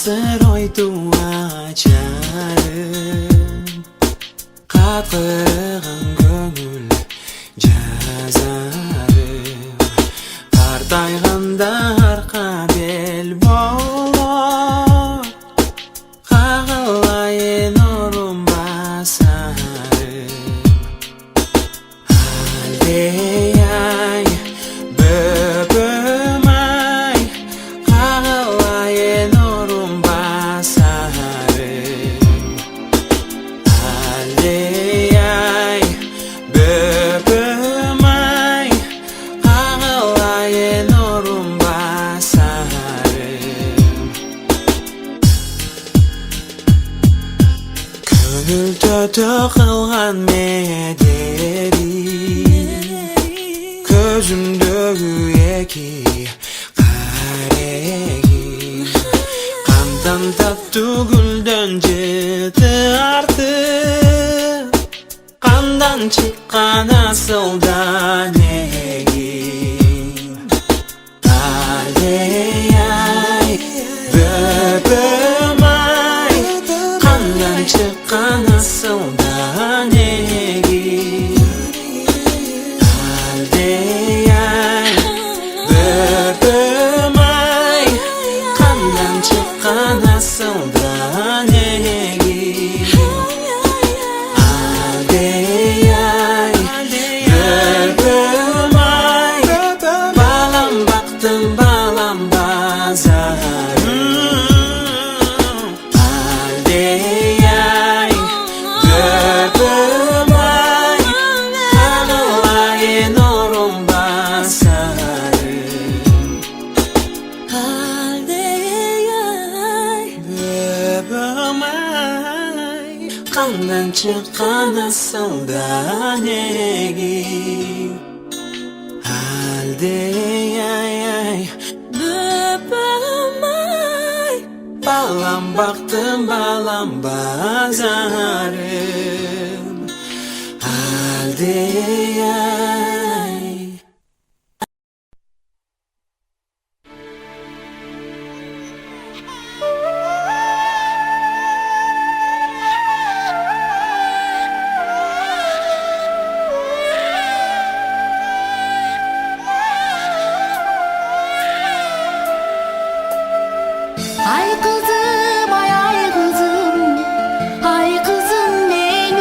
Seroy tuaçarım Kakırığın gönül cazarım Kartayganda arka bel bolor Kağılayın orum basarım Aldeyay böbüm ay Kağılayın orum basarım Aldeyay böbüm ay Kağılayın orum basarım Gönül tötü kılgan mederim Gözümdögü eki karegim Kandan tatlı gülden jeti artık Kandan çıkan asıldan egim Aldeyay böbüm ay Kandan çıkan asıldan egim Aldeyay böbüm ay Kandan çıkan asıldan egim Aldeyay böbüm ay Balam baktım balam bazarım Aldeyay böbüm ay Kağılayın orum basarım Aldeyay böbüm ay Kandan çıkan asıldan egim Aldeyay böbüm ay Balam baktım balam bazarım Aldeyay Ay kızım ay ay kızım Ay kızım benim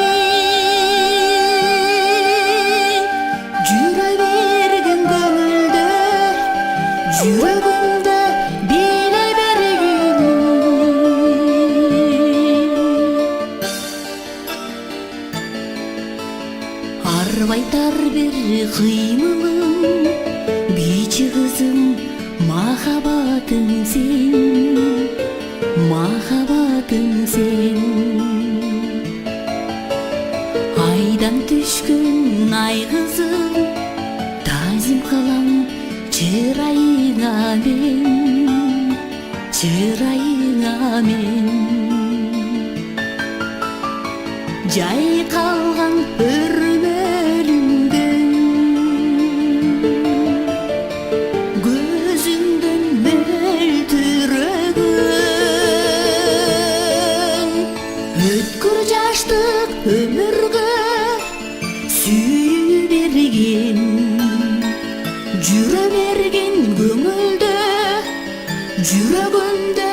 Jüre bergin gönülde Yüreğimde bile bergin Arbaytar bir kıymılım Biçi kızım Mahabatın sen Mahabatın sen Aydan düşkün ay kızım Tazim kılam çırayına men Çırayına men Jay kalgan örmelümden Gözümden meltüregen Ötkür jaştık ömürge Süyü bergen Jüre bergen Жүрөгүмдө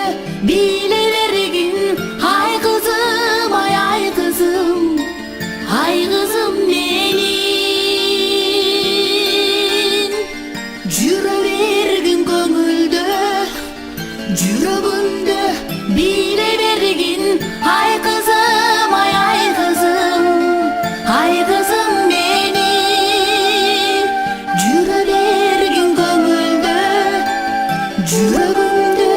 биле бергин ай кызым менин жүрө бергин көңүлдө жүрөгүмдө биле бергин ай кызым менин жүрө бергин көңүлдө жүрөгүмдө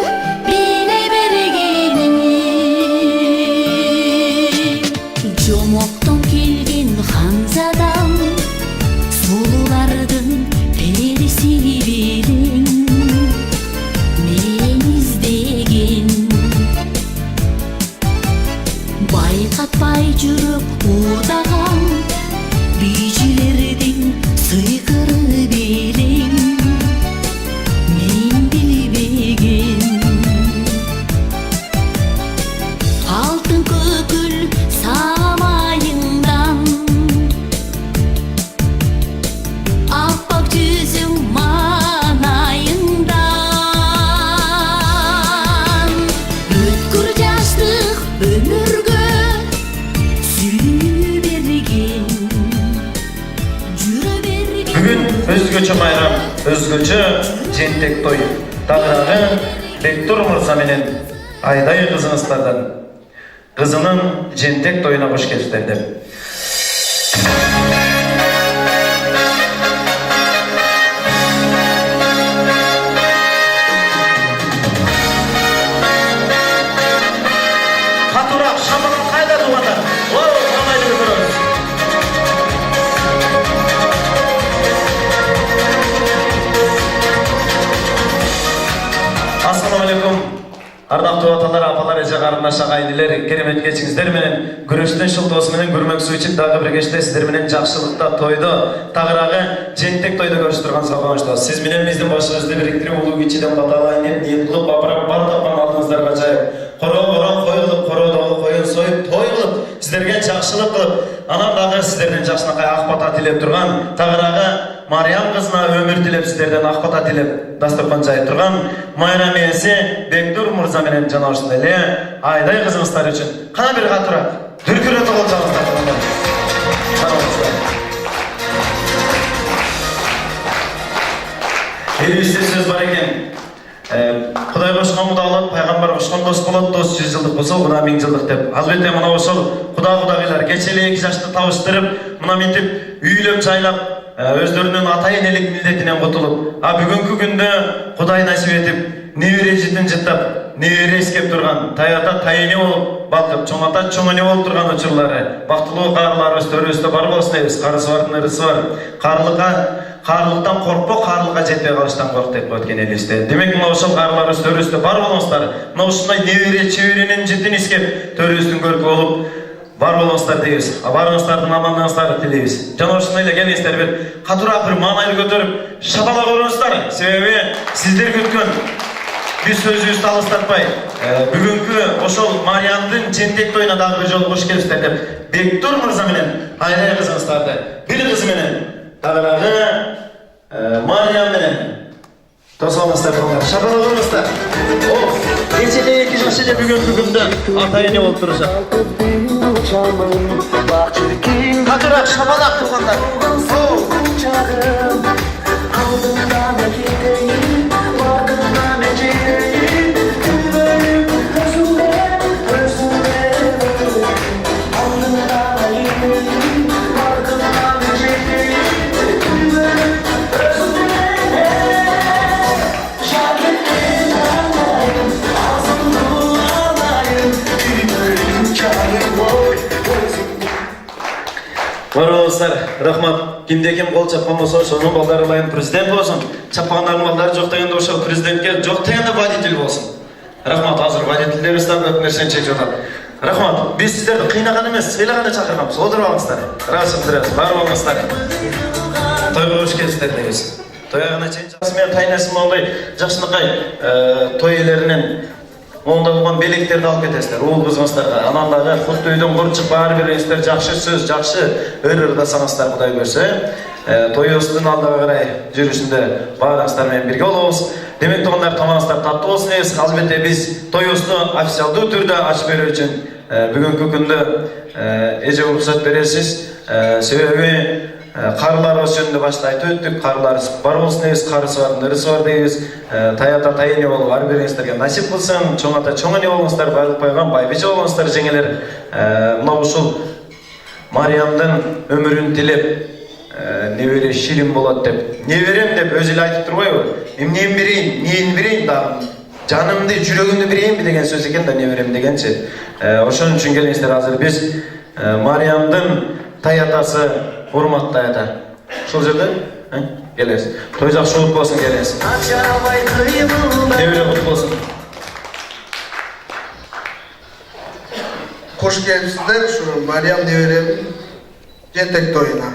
биле бергин жомоктон келген ханзадам сулуулардын периси белең мен издеген байкатпай жүрөк уурдаган бийчилердин сыйкыры белең мен билбеген алтын көкүл самайыңдан аппак жүзүң манайыңдан өткүр жаштык өмүргө сүйүү берген жүрө берген Бүгін өзгөчө байрам, өзгөчө жентек той. Тагыраагы Бектур мырза менен Айдай кызыңыздардан кызынын жентек тоюна кош келиптер деп. Катуураак шамалак кайда туугандар? Кандайды көрөбүз. Assalamu alaikum. Ардактуу аталар, апалар, эже карындаш, агайлылар, керемет кечиңиздер менен күрөштүн шылтоосу менен көрмөксү үчүн дагы бир кечте сиздер менен жакшылыкта тойдо, тагыраагы жентек тойдо көрүшүп турган салгамыштабыз. Сиз менен биздин башыбызды бириктирип улуу кичиден баталайын деп ниет кылып, бапырап бар тапкан алдыңыздарга жайып, короо борон кой кылып, короодогу коюн союп, той кылып, сиздерге жакшылык кылып, анан дагы сиздерден жакшынакай ак бата тилеп турган тагыраагы Мариям кызына өмүр тилеп сиздерден ак бата тилеп дасторкон жайып турган майрам ээси Бектур мырза менен жана ошондой эле Айдай кызыңыздар үчүн кана бир катуураак дүркүрөтүп алсаңыздар. Элибизде сөз бар экен. Кудай кошкон куда болот, пайгамбар кошкон дос болот, дос 100 жылдык болсо, куда 1000 жылдык деп. Албетте мына ошол кудагыйлар кече эле 2 жашты табыштырып, мына мынтип үйлөп жайлап, өздөрүнүн ата энелик милдетинен кутулуп, бүгүнкү күндө Кудай насип етип, небере жытын жыттап, небере искеп турган, таята тайыны болуп, балкып, чоң ата чоң эне болуп турган учурлары, бактылуу каарыларыбыз төрүбүздө бар болсун дейбиз. Карысы бардын ырысы бар. Каарылыктан коркпо, каарылыкка жетпей калыштан корк деп өткөн элибизде. Демек, мына ошол каарыларыбыз төрүбүздө бар болуңуздар. Мына ушундай небере чеберенин жытын искеп, төрүбүздүн көркү болуп бар болуңуздар дейбиз. Барыңыздардын амандыгыңыздарды тилейбиз. Жана ошондой эле келиңиздер бир катуураак бир маанайды көтөрүп шапалак уруңуздар. Себеби сиздер күткөн биз сөзүбүздү алыстатпай, бүгүнкү ошол Мариямдын жентек тоюна дагы бир жолу кош келипсиздер деп Бектур мырза менен Айдай кызыңыздарды бир кызы менен тагыраагы Мариям менен тосолуңуздар, шапалак уруңуздар. Кечеде 2 жаш эле бүгүнкү күндө ата эне болуп турушат. Катуураак шапалак туугандар. Барыңыздар, рахмат. Кимде ким кол чапкан болсо, ошонун балдары ылайым президент болсун. Чапкандардын балдары жок дегенде ошол президентке жок дегенде водитель болсун. Рахмат, азыр водительдерибиз да көп нерсени чечип атат. Рахмат. Биз сиздерди кыйнаган эмес, сыйлаган чакырганбыз. Отуруп алыңыздар. Расымдырабыз, бар болуңуздар. Тойго кош келипсиздер дейбиз. Тоягына чейин мен тайнасым мондай жакшынакай той ээлеринен Онда болгон белектерди алып кетесиздер, уул кызыңыздарга. Анан дагы куттуу үйдөн курчук баары бириңиздер жакшы сөз, жакшы ыр-ырдасаңыздар, Кудай көрсө. Toyuğuzun aldığı karay жүрүшүндө баарыңыздар менен бирге болобуз. Демек тугандар, тамагыңыздар таттуу болсун дейбиз. Албетте биз тоюбузду официалдуу түрдө ачып берүү үчүн бүгүнкү күндө эже уруксат бересиз. Себеби карыларыбыз жөнүндө башта айтып өттүк. Карыларыбыз бар болсун дейбиз, карысы бар, нырысы бар дейбиз. Таята тайыны болуп ар бириңиздерге насип кылсын. Чоң ата чоң эне болуңуздар, байлык пайгам байбиже болуңуздар, жеңелер. Мына ушул Мариямдын өмүрүн тилеп, небере ширин болот деп, неберем деп өзү эле айтып турбайбы? Эмнени берейин, нени берейин дагы? Жанымды, жүрөгүмдү берейинби деген сөз экен да неберем дегенчи. Ошон үчүн келиңиздер, азыр биз Мариямдын таятасы, урматтуу ата. Ушул жерде келесиз. Той жакшы болуп болсун, келесиз. Небере куттуу болсун. Хош келипсиздер ушу Мариям неберемдин жентек тоюна.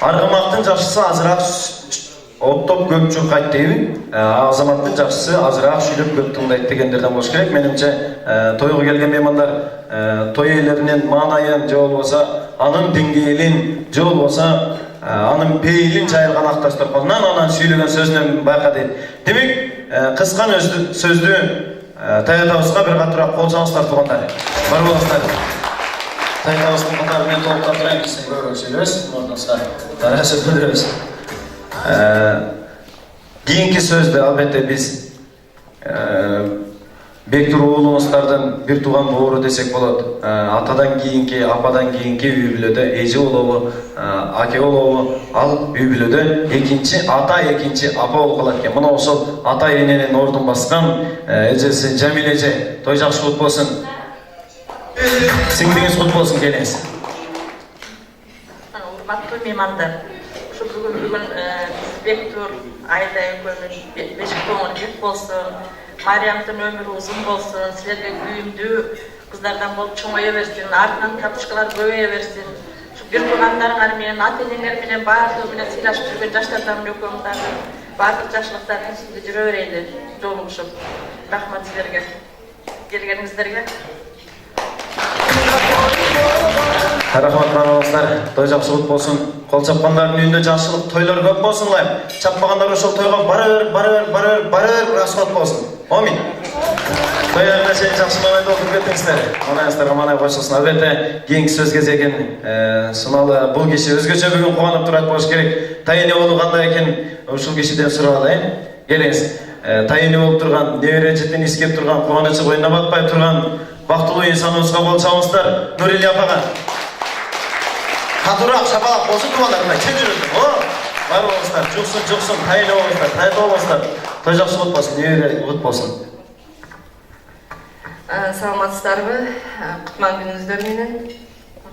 Аргамактын жакшысы азыраак оттоп көп чуркайт дейби. Азаматтын жакшысы азыраак сүйлөп көп тыңдайт дегендерден болуш керек. Менимче тойго келген меймандар той ээлеринин маанайын же болбосо анын деңгээлин же болбосо анын пейилин чайылган акташтар колунан анан сүйлөгөн сөзүнөн байкады. Демек кыскан сөздү таятабызга бир катуураак кол чабыңыздар туугандар. Бар болуңуздар. Таятабыздын катары менен толуктап турайын, биз көбүрөөк сүйлөбөз, мурдуңузга дарашып билдиребиз. Кийинки сөздү албетте биз Бектур уулуңуздардын бир тууган боору десек болот. Атадан кийинки, ападан кийинки үй бүлөдө эже болобу, аке болобу, ал үй бүлөдө экинчи ата, экинчи апа болуп калат экен. Мына ошол ата эненин ордун баскан эжеси Жамил эже, той жакшы кут болсун. Сиңдиңиз кут болсун, келиңиз. Урматтуу меймандар, ушу бүгүн Бектур айда экөөбүз бешик көңүл бек болсун, Мариямдын өмүрү узун болсун, силерге күйүмдүү кыздардан болуп чоңое берсин, артынан катышкалар көбөйө берсин. Ушу бир туугандарыңар менен, ата энеңер менен баардыгы менен сыйлашып жүргөн жаштардан экөөбүз дагы баардык жакшылыктардын үстүндө жүрө берели жолугушуп. Рахмат силерге, келгениңиздерге. Рахмат болуңуздар. Той жакшы болсун. Кол чапкандардын үйүндө жакшылык, тойлор көп болсунлар. Чаппагандар ошол тойго бара бер расход болсун. Амин. Тойларга чейин жакшы маанайда отуруп кеттиңиздер. Маанайыңыздарга маанай кошулсун. Албетте, кийинки сөз кезегин суналы бул киши өзгөчө бүгүн кубанып турат болуш керек. Тайыны болуу кандай экен, ушул кишиден сурайлы. Келиңиз. Тайыны болуп турган, небере жетин искеп турган, кубанычы коюна батпай турган бактылуу инсаныбызга кол чабыңыздар. Нурили апага. Катуураак шапалак болсун туугандар, мына чет жүрөсүң. Бар болуңуздар, жуксун, тайыны болуңуздар, тайда болуңуздар. Той жакшы кут болсун, небере кут болсун. Саламатсыздарбы? Кутман күнүңүздөр менен.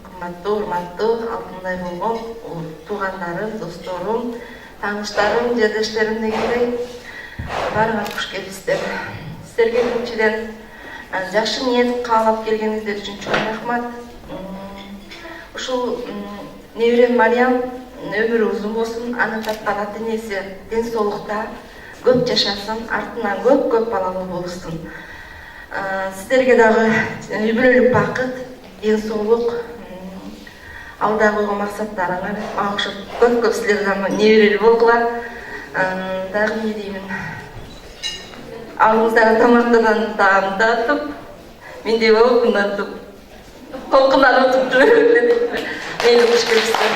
Кымбаттуу, урматтуу, алтындай болгон туугандарым, досторум, тааныштарым, жердештерим дегендей баарыңар куш келипсиздер. Сиздерге биринчиден жакшы ниет каалап келгениңиздер үчүн чоң рахмат. Ушул неберем Мариям өмүрү узун болсун, аны тапкан ата энеси ден соолукта көп жашасын, артынан көп балалуу болушун. Сиздерге дагы үй бүлөлүк бакыт, ден соолук, алда койгон максаттарыңар мага окшоп көп силер дагы неберелүү болгула. Дагы эмне деймин? Алдыңыздағы тамақтардан татып, мендей болып ұнатып, толқындан өтіп жүріп, мейлі қош келіпсіздер.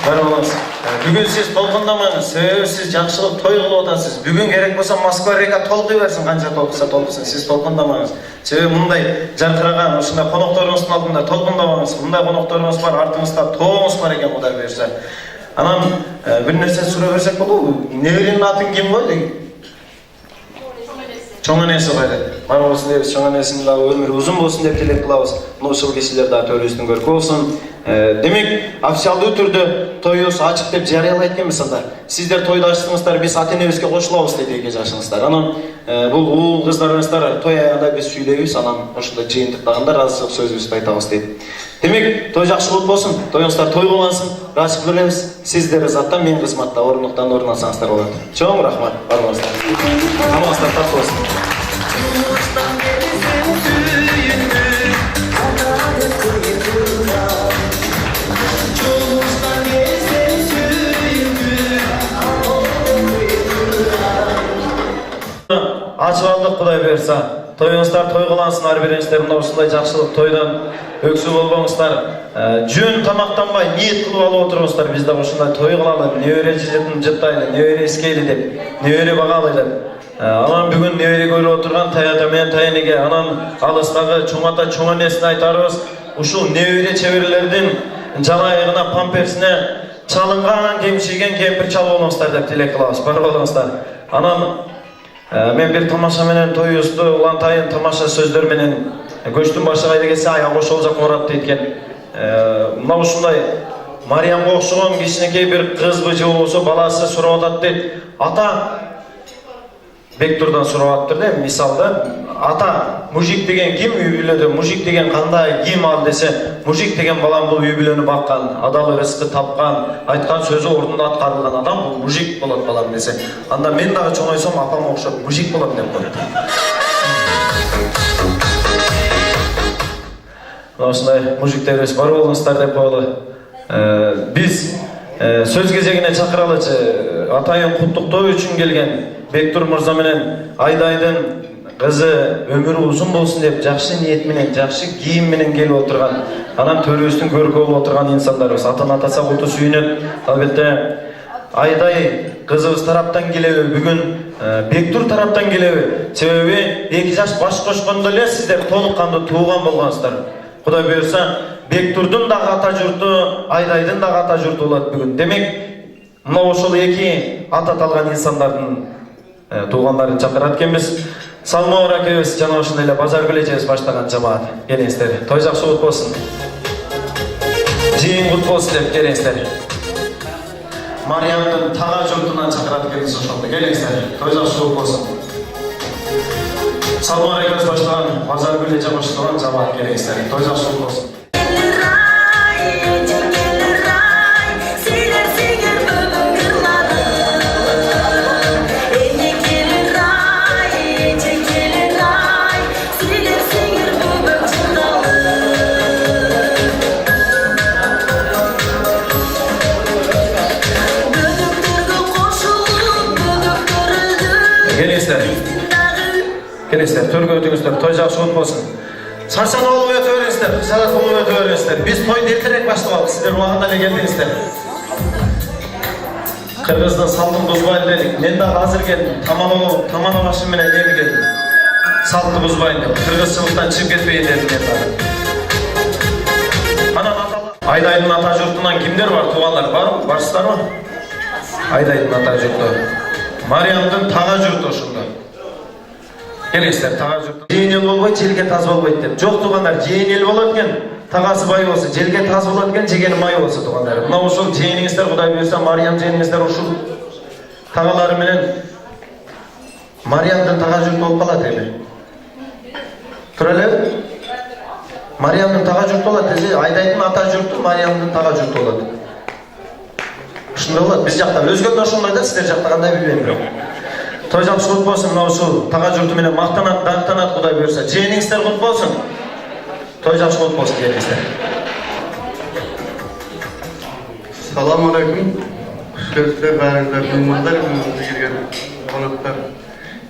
Бар болыңыз. Бүгін сіз толқындамаңыз, сіз жақшылық той қылып отырсыз. Бүгін керек болса Москва река толқи берсін, қанша толқыса толқысын, сіз толқындамаңыз. Себебі мұндай жарқыраған, осындай қонақтарыңыздың алдында толқындамаңыз. Мұндай қонақтарыңыз бар, артыңызда тоғыңыз бар екен, Құдай бұйырса. Анан bir нәрсе сұра берсек болу, неберенің атын кем қойды? Чоң энеси койду. Бар болсун дейбиз, чоң энесинин дагы өмүрү узун болсун деп тилек кылабыз. Мына ушул кишилер дагы төрүбүздүн көркү болсун. Демек, официалдуу түрдө тоюбуз ачык деп жарыялайт экенбиз анда. Сиздер тойду ачтыңыздар, биз ата энебизге кошулабыз деди эки жашыңыздар. Анан бул уул кыздарыңыздар той аягында биз сүйлөйбүз, анан ошондо жыйынтыктаганда ыраазычылык сөзүбүздү айтабыз дейт. Демек, той жакшы болсун, тоюңуздар той болсун, ачык беребиз. Сиздер ызатта, мен кызматта, орнуктан орун алсаңыздар болот. Чоң рахмат, барыңыздар. Тамагыңыздар таттуу болсун. ачып алдык, Кудай буйрса. Тоюңуздар той кылансын, ар бириңиздер мына ушундай жакшылык тойдон өксү болбоңуздар. Жөн тамактанбай ниет кылып алып отуруңуздар. Биз да ушундай той кылалы, небере жытын жыттайлы, небере эскейли деп, небере багалы деп. Анан бүгүн небере көрүп отурган таята менен тайнеге, анан алыстагы чоң ата чоң энесине айтарыбыз, ушул небере чеберлердин жалайыгына, памперсине чалынган, кемшиген кемпир чал болуңуздар деп тилек кылабыз. Бар болуңуздар. Анан мен бир тамаша менен тоюбузду улантайын, тамаша сөздөр менен көчтүн башы кайда келсе аяк ошол жака барат дейт экен. Мына ушундай Мариямга окшогон кичинекей бир кызбы же болбосо баласы сурап атат дейт. Ата Бектурдан сурап атыптыр да, мисалда ата мужик деген ким, үй бүлөдө мужик деген кандай, ким ал десе, мужик деген балам бул үй бүлөнү баккан, адал рызкы тапкан, айткан сөзү ордунда аткарылган адам бул мужик болот балам десе. Анда мен дагы чоңойсом апама окшоп мужик болом деп коет. Ошондой мужиктерибиз бар болуңуздар деп коелу. Биз сөз кезегине чакыралычы. Атайын куттуктоо үчүн келген Бектур мырза менен Айдайдын кызы өмүрү узун болсун деп жакшы ниет менен, жакшы кийим менен келип отурган, анан төрүбүздүн көркү болуп отурган инсандарыбыз. Атын атаса куту сүйүнөт. Албетте Айдай кызыбыз тараптан келеби, бүгүн Бектур тараптан келеби? Себеби 2 жаш баш кошкондо эле сиздер толук кандуу тууган болгонсуздар. Кудай буйрса, Бектурдун дагы ата журту, Айдайдын дагы ата журту болот бүгүн. Демек, мына ошол 2 ата талган инсандардын туугандарын чакырат экенбиз. Салмоор акебиз жана ошондой эле базар билечебиз баштаган жамаат. Келиңиздер. Той жакшы кут болсун. Жыйын кут болсун деп келиңиздер. Мариямдын тага журтунан чакырат экенбиз ошондо. Келиңиздер. Той жакшы кут болсун. Салмоор акебиз баштаган базар билече баштаган жамаат. Келиңиздер. Той жакшы кут болсун. Келесіздер, төрге өтіңіздер, той жақсы кут болсын. Шаршан олып өтіп өріңіздер, шаршан олып өтіп өріңіздер. Біз тойды ертерек баштап алдық, сіздер уақытында эле келдіңіздер. Кыргыздын салтын бузбайын дедик. Мен дагы азыр келдим, таман башым менен эми келдим. Салтты бузбайын деп, кыргызчылыктан чыгып кетпейин дедим мен дагы. Анан Айдайдын ата журтунан кимдер бар, туугандар барбы? Барсыздарбы? Айдайдын ата журту. Мариямдын тага журту ошондо. Келесіздер, тага журту. Жейін ел болбойт, желге таз болбойт деп. Жок туугандар, жейін ел болот экен, тагасы бай болсун, желге таз болот экен, жегени май болсун туугандар. Мына ушул жейиниңиздер, Кудай буйрса, Мариям жейиниңиздер ушул тагалары менен Мариямдын тага журту болуп калат эми. Тура элеби? Мариямдын тага журту болот, Айдайдын ата журту, Мариямдын тага журту болот. Ушундай болот, биз жакта өзгөчө ошондой да, сиздер жакта кандай билбейм бирок. Той жакшы кут болсун, мына ушул тага журту менен мактанат, даңктанат Кудай буйрса. Жейиниңиздер кут болсун. Той жакшы кут болсун келиңиздер. Салам алейкум. Сөздөр баарыңыздар мыймандар бүгүнкү келген коноктор.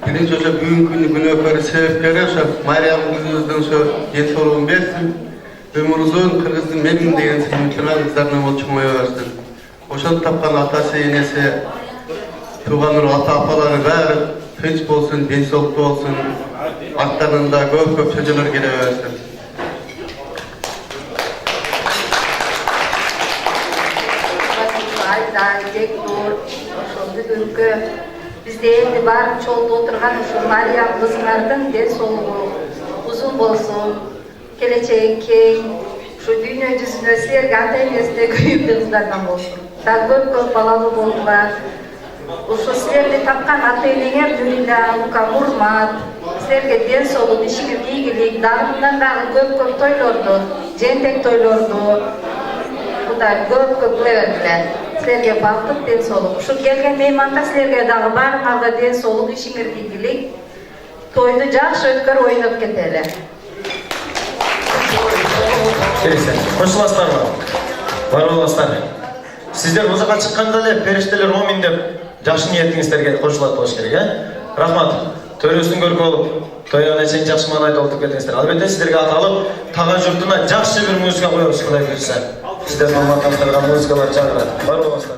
Биринчи ошо бүгүнкү күнү күнөөкөрү себепкери ошо Мариям кызыбыздын ошо ден соолугун берсин. Өмүр узун, кыргыздын менмин деген сыймыктарга кыздарына бол чоңое берсин. Ошону тапкан атасы, энеси, туугандар, ата-апалары баары тынч болсун, ден соолуктуу болсун. Арттарында көп чөжөлөр келе берсин. Айдай, Бектур, ошол бүгүнкү бизде эмди баары чогулуп отурган ушул Мариям кызыңардын ден соолугу узун болсун, келечеги кең, ушу дүйнө жүзүнө силерге ата эмесине күйүктүү кыздардан болсун. Дагы көп балалуу болуңар. Ушу силерди тапкан ата энеңер дүнүндө улка урмат, силерге ден соолук, ишиңер ийгилик, дагы мындан дагы көп тойлорду, жентек тойлорду Кудай көп кыле бергиле. Силерге бактык, ден соолук. Ушу келген меймандар силерге дагы баарыңарга ден соолук, ишиңер ийгилик, тойду жакшы өткөрүп ойноп кетели. Келесіздер, кошуласыздарбы? Бар боласыздар. Сиздер бул жака чыкканда эле периштелер омин деп жакшы ниетиңиздерге кошулат болуш керек, Рахмат. төрөсүн көркө болуп, тойгон эчен жакшы маанайда отуруп келдиңиздер. Албетте сиздерге аталып, Тага журтуна жакшы бир музыка коебуз, Кудай буйрса. Сиздердин алматыңыздарга музыкалар чыгарат. Бар болуңуздар.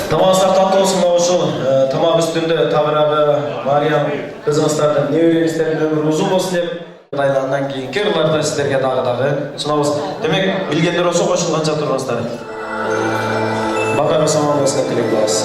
Тамағыңыздар татты болсын, ошол тамақ үстүндө Тагыраагы Мариям кызыңыздардын небереңиздердин өмүрү узун болсун деп Андан кийинки ырларда сиздерге дагы сунабыз. Демек, билгендер ошо кошулганча тургансыздар. Бага саман болсун деп тилек кылабыз.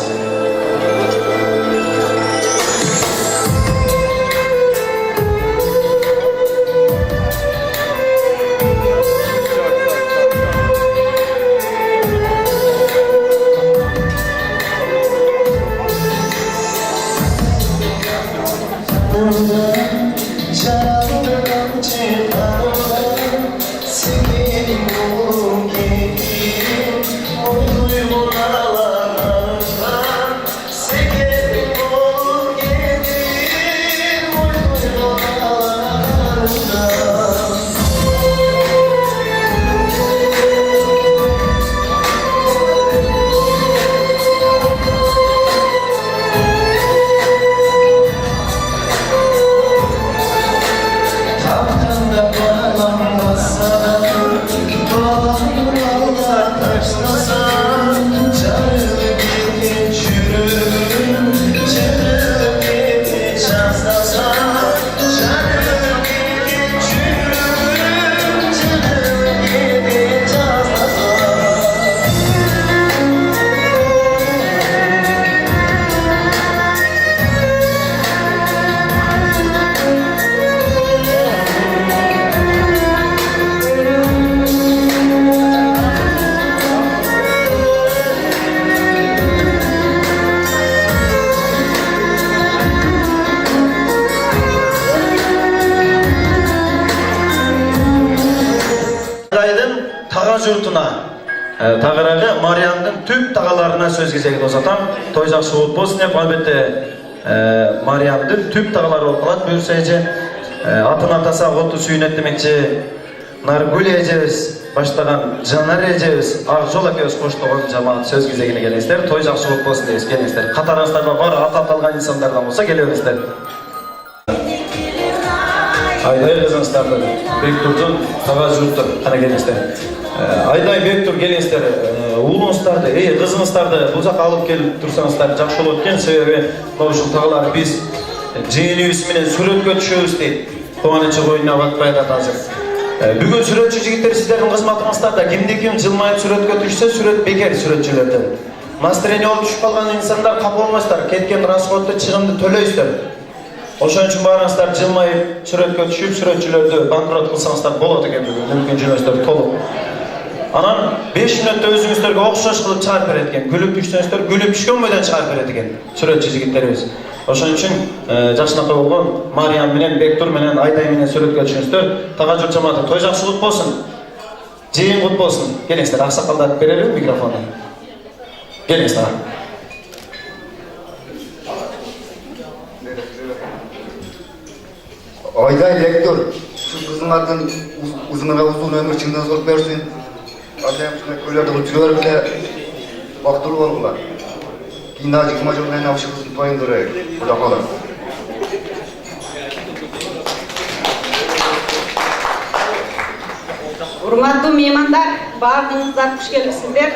Тагыраагы Мариямдын түп тагаларына сөз кезегин узатам. Той жакшы болуп болсун деп, албетте Мариямдын түп тагалары болуп калат. Буюрса эже атын атаса оту сүйүнөт демекчи. Наргүл эжебиз баштаган Жанар эжебиз ак жол экөөбүз коштогон жамаат сөз кезегине келиңиздер. Той жакшы болуп болсун дейбиз, келиңиздер. Катарыңыздарда бар ат аталган инсандардан болсо келе бериңиздер. Айдай кызыңыздарды Бектурдун Тага журту кана келиңиздер. Айдай Бектур келиңиздер. Уулуңуздарды, кызыңыздарды бул жака алып келип турсаңыздар жакшы болот экен. Себеби ушул тагалар биз жыйыныбыз менен сүрөткө түшөбүз дейт. Кубанычы коюна батпай атат азыр. Бүгүн сүрөтчү жигиттер сиздердин кызматыңыздарда кимде-ким жылмайып сүрөткө түшсө, сүрөт бекер сүрөтчүлөрдөн. Настроение болуп түшүп калган инсандар капа болмойсуздар, кеткен расходду чыгымды төлөйсүздөр. Ошон үчүн баарыңыздар жылмайып сүрөткө түшүп, сүрөтчүлөрдү банкрот кылсаңыздар болот экен бүгүн. Мүмкүнчүлүктөр толук. Анан 5 мүнөттө өзүңүздөргө окшош кылып чыгарып берет экен. Күлүп түшсөңүздөр, күлүп түшкөн бойдон чыгарып берет экен сүрөтчү жигиттерибиз. Ошон үчүн жакшынакай болгон Мариям менен Бектур менен Айдай менен сүрөткө түшүңүздөр. Тага журт жамааты той жакшы кут болсун. Жыйын кут болсун. Келиңиздер, аксакалдар берелби микрофонду. Келиңиздер. Ayday Bектур, şu kızımlardan uzun ömür çingden zor versin. Adem şuna köylerde uçuyor bile vaktul olurlar. Kinda çıkma joldan avşı kızın toyundurayı. Bu da kalır. Урматтуу меймандар, баардыгыңыздар куш келипсиздер.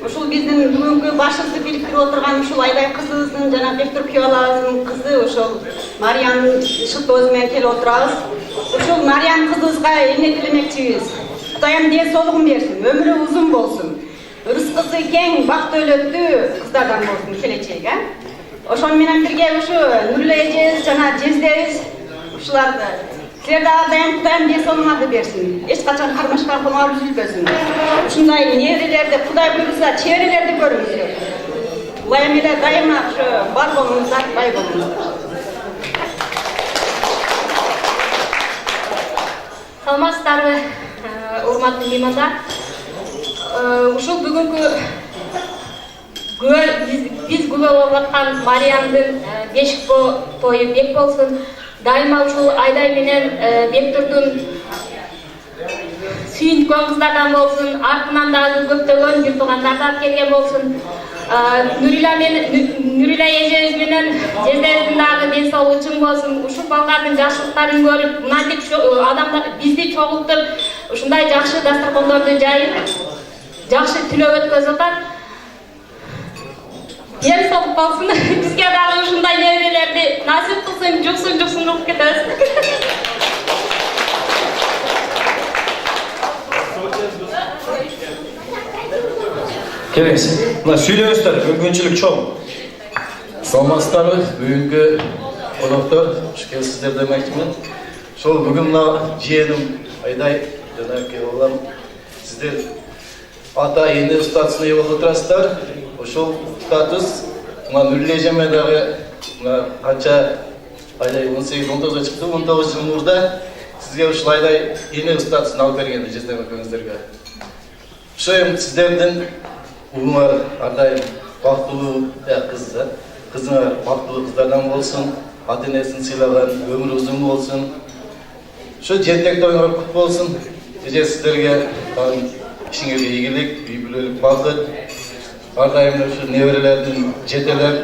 Ушул биздин бүгүнкү башыбызды бириктирип отурган ушул Айдай кызыбыздын жана Бектур күйөөбүздүн кызы ошол Мариям шыктоосу менен келип отурабыз. Ушул Мариям кызыбызга эмне тилемекчибиз? Кудайым ден соолугун берсин, өмүрү узун болсун. Рызкысы кең, бактылуу кыздардан болсун келечеги, Ошон менен бирге ушу Нурле эжебиз жана жездебиз ушуларды силерде ардайым Кудайым ден соолугуңарды берсин. Эч качан кармашка колуңар үзүлбөсүн. Ушундай неберелерди Кудай буйруса чеберелерди көрүңүздөр. Кудайым эле дайыма ушу бар болуңуздар, бай болуңуздар. Саламатсыздарбы, урматтуу меймандар. Ушул бүгүнкү биз күбө болуп аткан Мариямдын бешик тою бек болсун. Дайыма ушул Айдай менен Бектурдун сүйүнткөн кыздардан болсун, артынан дагы көптөгөн бир туугандар келген болсун. Нурила эжебиз менен жездерибиздин дагы ден соолугу чың болсун. Ушул балдардын жакшылыктарын көрүп, мынантип адамдар бизди чогултуп, ушундай жакшы дасторкондорду жайып, жакшы түнөп өткөзүп атат. Ден соолук болсун. Бизге дагы ушундай неберелерди насип кылсын, жуксун уруп кетебиз. Келіңіз. Мына сөйлеңіздер, мүмкіншілік чоң. Саламатсыздарбы, бүгүнкү коноктор, хуш келипсиздер демекчимин. Ошол бүгүн мына жыйеним Айдай жанагы балам, сиздер ата эне статусуна ээ болуп отурасыздар. Ошол статус мына Нурила эжеме дагы мына канча Айдай 18-19 чыкты, 19 жыл мурда сизге ушул Айдай эне статусун алып бергенди жездем экөөңүздөргө. Ошо эми сиздердин улуңар ардайым бактылуу кызыңар бактылуу кыздардан болсун, ата энесин сыйлаган өмүр узун болсун. Ошо жентек тоюңар кут болсун. Эже сиздерге ишиңерге ийгилик, үй бүлөлүк бакыт. Ардайым ушу неберелердин жетелеп,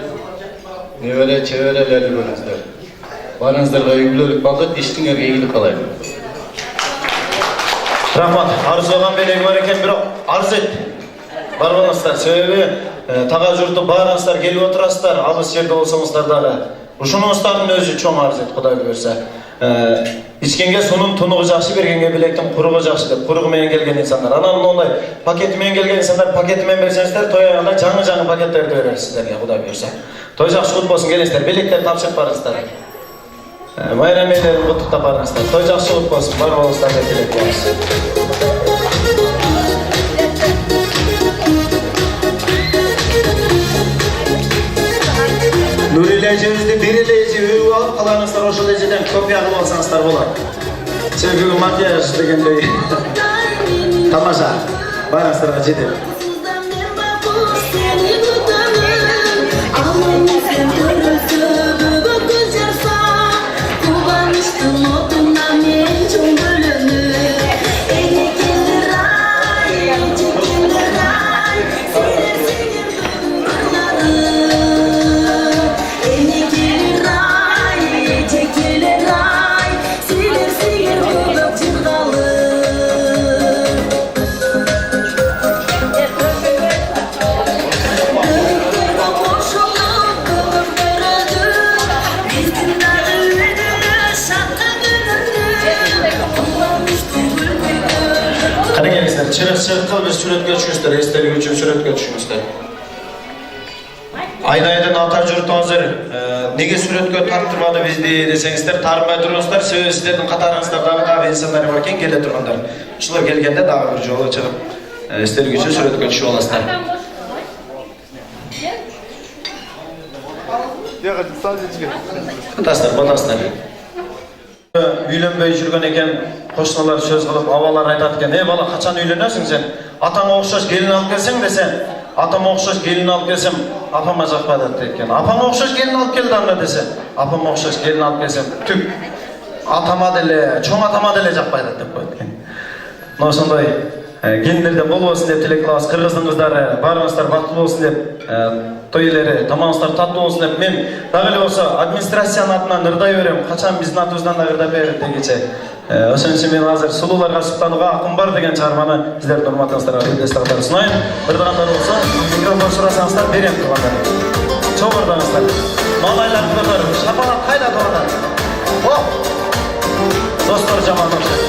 небере чеберелерди көрүңүздөр. Баарыңыздарга үй бүлөлүк бакыт, ишиңерге ийгилик каалайм. Рахмат, арзуган белеги бар экен, бирок арз эт. Барбаңыздар, себеби тага журту баарыңыздар келип отурасыздар, алыс жерде болсоңуздар дагы. Ушунуңуздардын өзү чоң арз эт, Кудай буйрса. Ичкенге сунун тунугу жакшы, бергенге билектин куругу жакшы деп, куругу менен келген инсандар. Анан мондай пакети менен келген инсандар пакети менен берсеңиздер, той аягында жаңы пакеттерди беребиз сиздерге, Кудай буйрса. Той жакшы кут болсун, келиңиздер, белектерди тапшырып барыңыздар. Майрам элерин куттуктап барыңыздар. Той жакшы кут болсун, бар болуңуздарга тилек кылабыз. Nurila эжебизди бир эле эже өбүп алып калаңыздар, ошол эжеден копия кылып алсаңыздар болот. Себеби макияж дегендей тамаша. Барыңыздарга жетет. Çırık bir suretke düşüngüzler, estelik üçün suretke düşüngüzler. Айдайдын ата журтуңуздар неге сүрөткө тарттырбады бизди десеңиздер, тармай туруңуздар, себеби сиздердин катарыңыздардагы инсандар бар экен, келе тургандар. Ушулар келгенде дагы бир жолу чыгып эстелик үчүн сүрөткө түшүп аласыздар. Батасыздар. Үйлөнбөй жүргөн экен, кошуналар сөз кылып, абалар айтат экен: "Эй бала, качан үйлөнөсүң сен? Атаңа окшош келин алып келсең" десе, "Атама окшош келин алып келсем, апама жакпайт" экен. "Апама окшош келин алып кел дагы" десе, "Апама окшош келин алып келсем, түк атама деле, чоң атама деле жакпайт" деп коет экен. Ошондой келиндерден болбосун деп тилек кылабыз. Кыргыздын кыздары баарыңыздар бактылуу болсун деп, той элери тамагыңыздар таттуу болсун деп, мен дагы эле болсо администрациянын атынан ырдай берем. Качан биздин атыбыздан дагы ырдап берет дегиче. Ошон үчүн мен азыр сулууларга суктанууга акым бар деген чыгарманы сиздердин урматыңыздарга билдирсек катары сунайын. Ырдаганда болсо микрофон сурасаңыздар берем тургандар. Чоң ырдаңыздар. Малайларды көтөрүп, шапалак кайда тургандар? Оп! Достор жаман окшойт.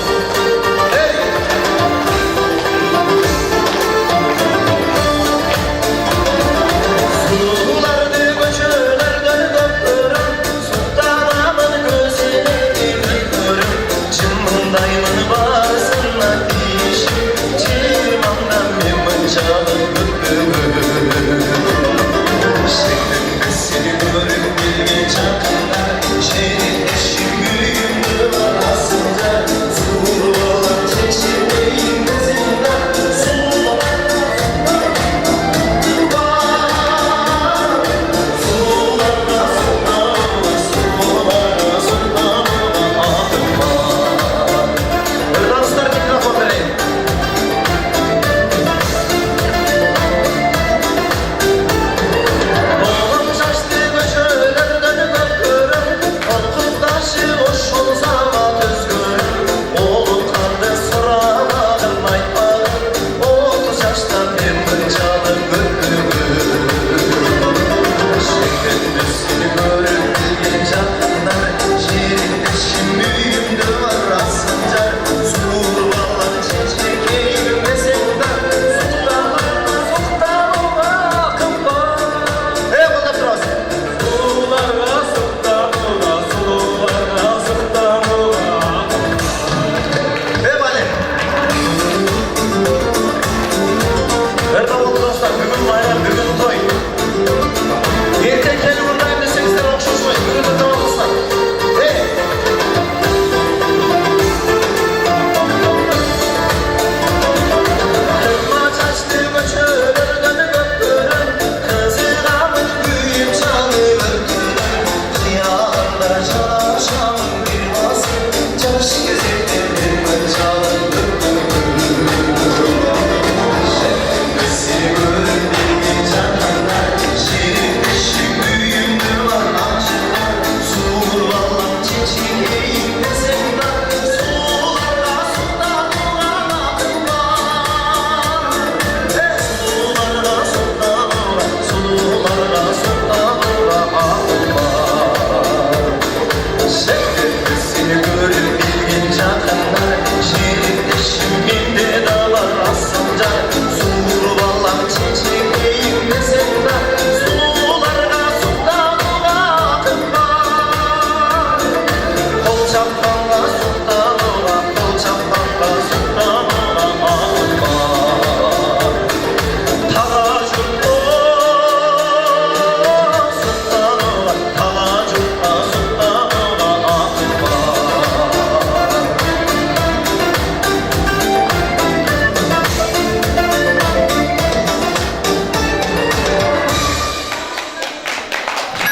Seni eşim gülümdü arasında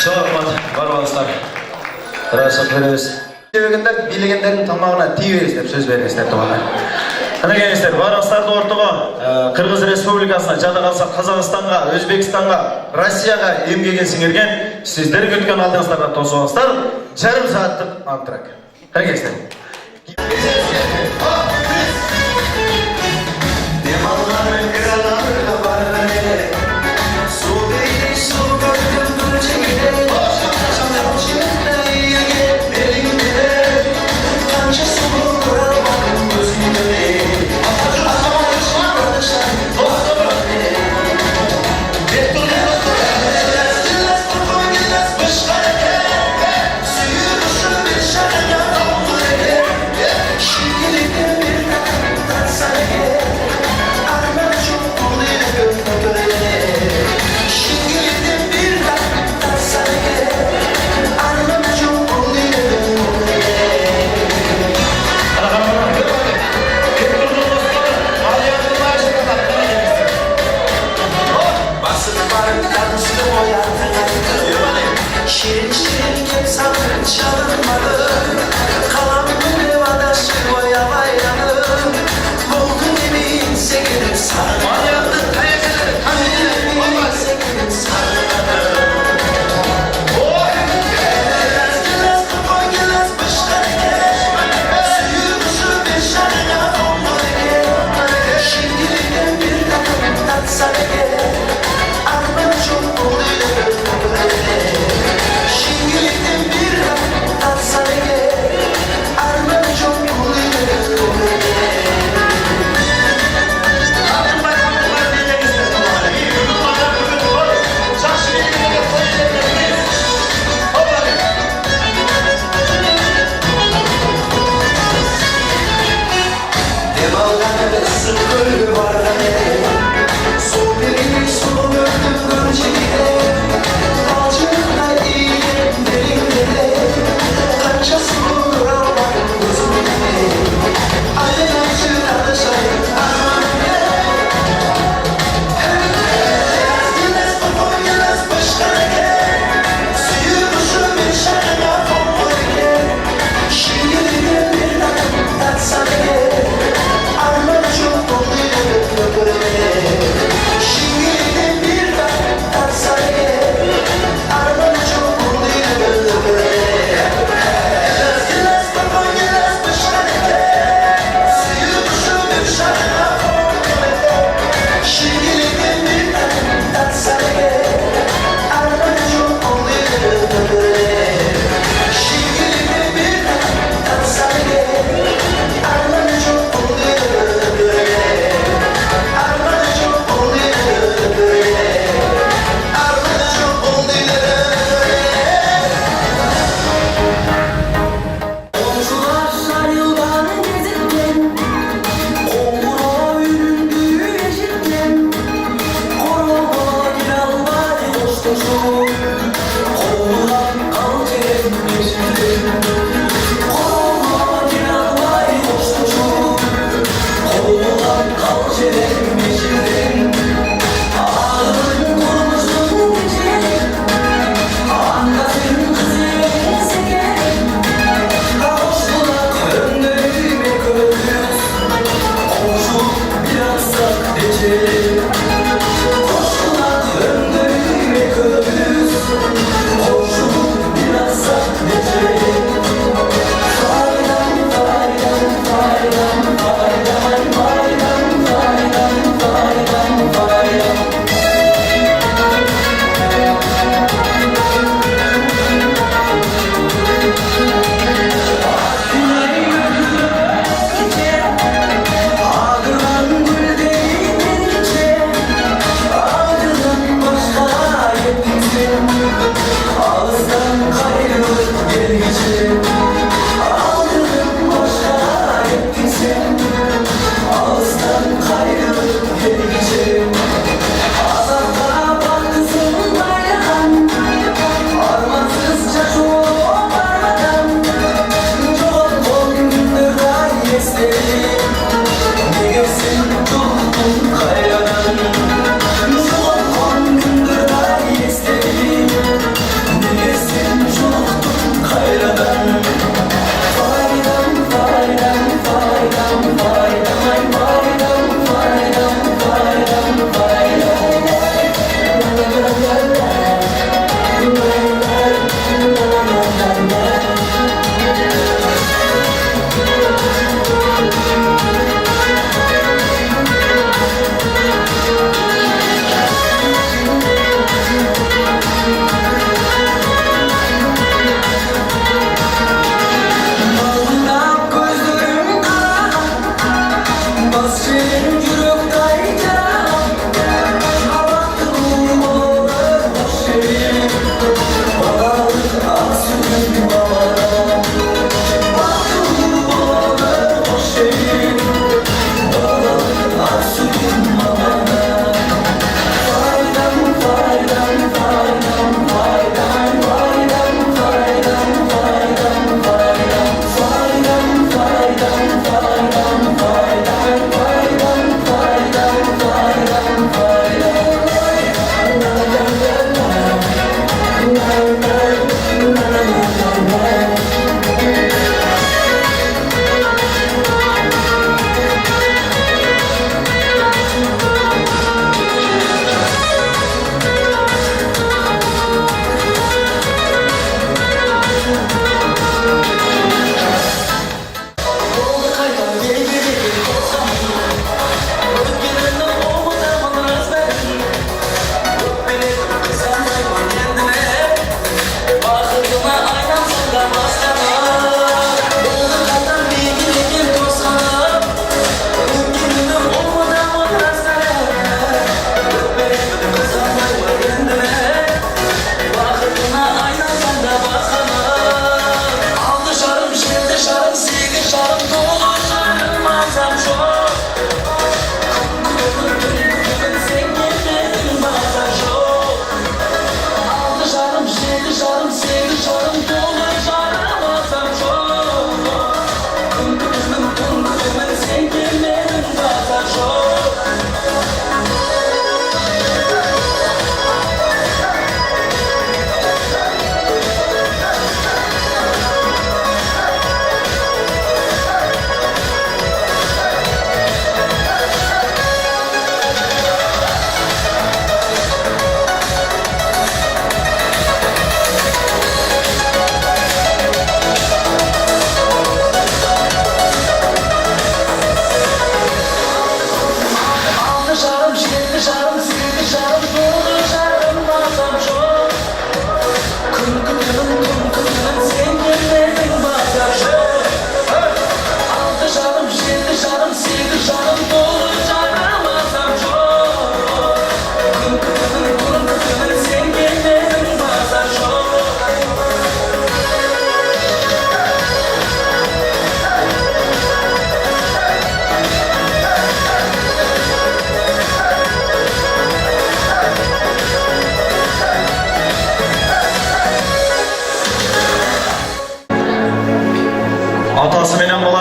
Çok rahmat, var olasınlar. Teşekkür ederiz. Bilgenler, bilgenlerin tamamına tiyeriz söz verirsizler tamamına. Ana gençler, varaslarda ortağa Kırgız Respublikasına, жада қалса Қазақстанға, Өзбекстанға, Россияға емгеген сіңерген сіздер күткен алдыңыздарда тосыңыздар. Жарым сағаттық антрак. Қай gençler. Şirin şirin kimsem çalınmadı. Kalanın evadaşı boya bayranım. Buldum emin sekirin sarmadı. Emin sekirin sarmadı. Gelez koy gelez başları gel. Suyu kuşu bir şarına onları gel. Şimdiden bir takım tatsana gel. Arma çok oluyor. Şimdiden bir takım tatsana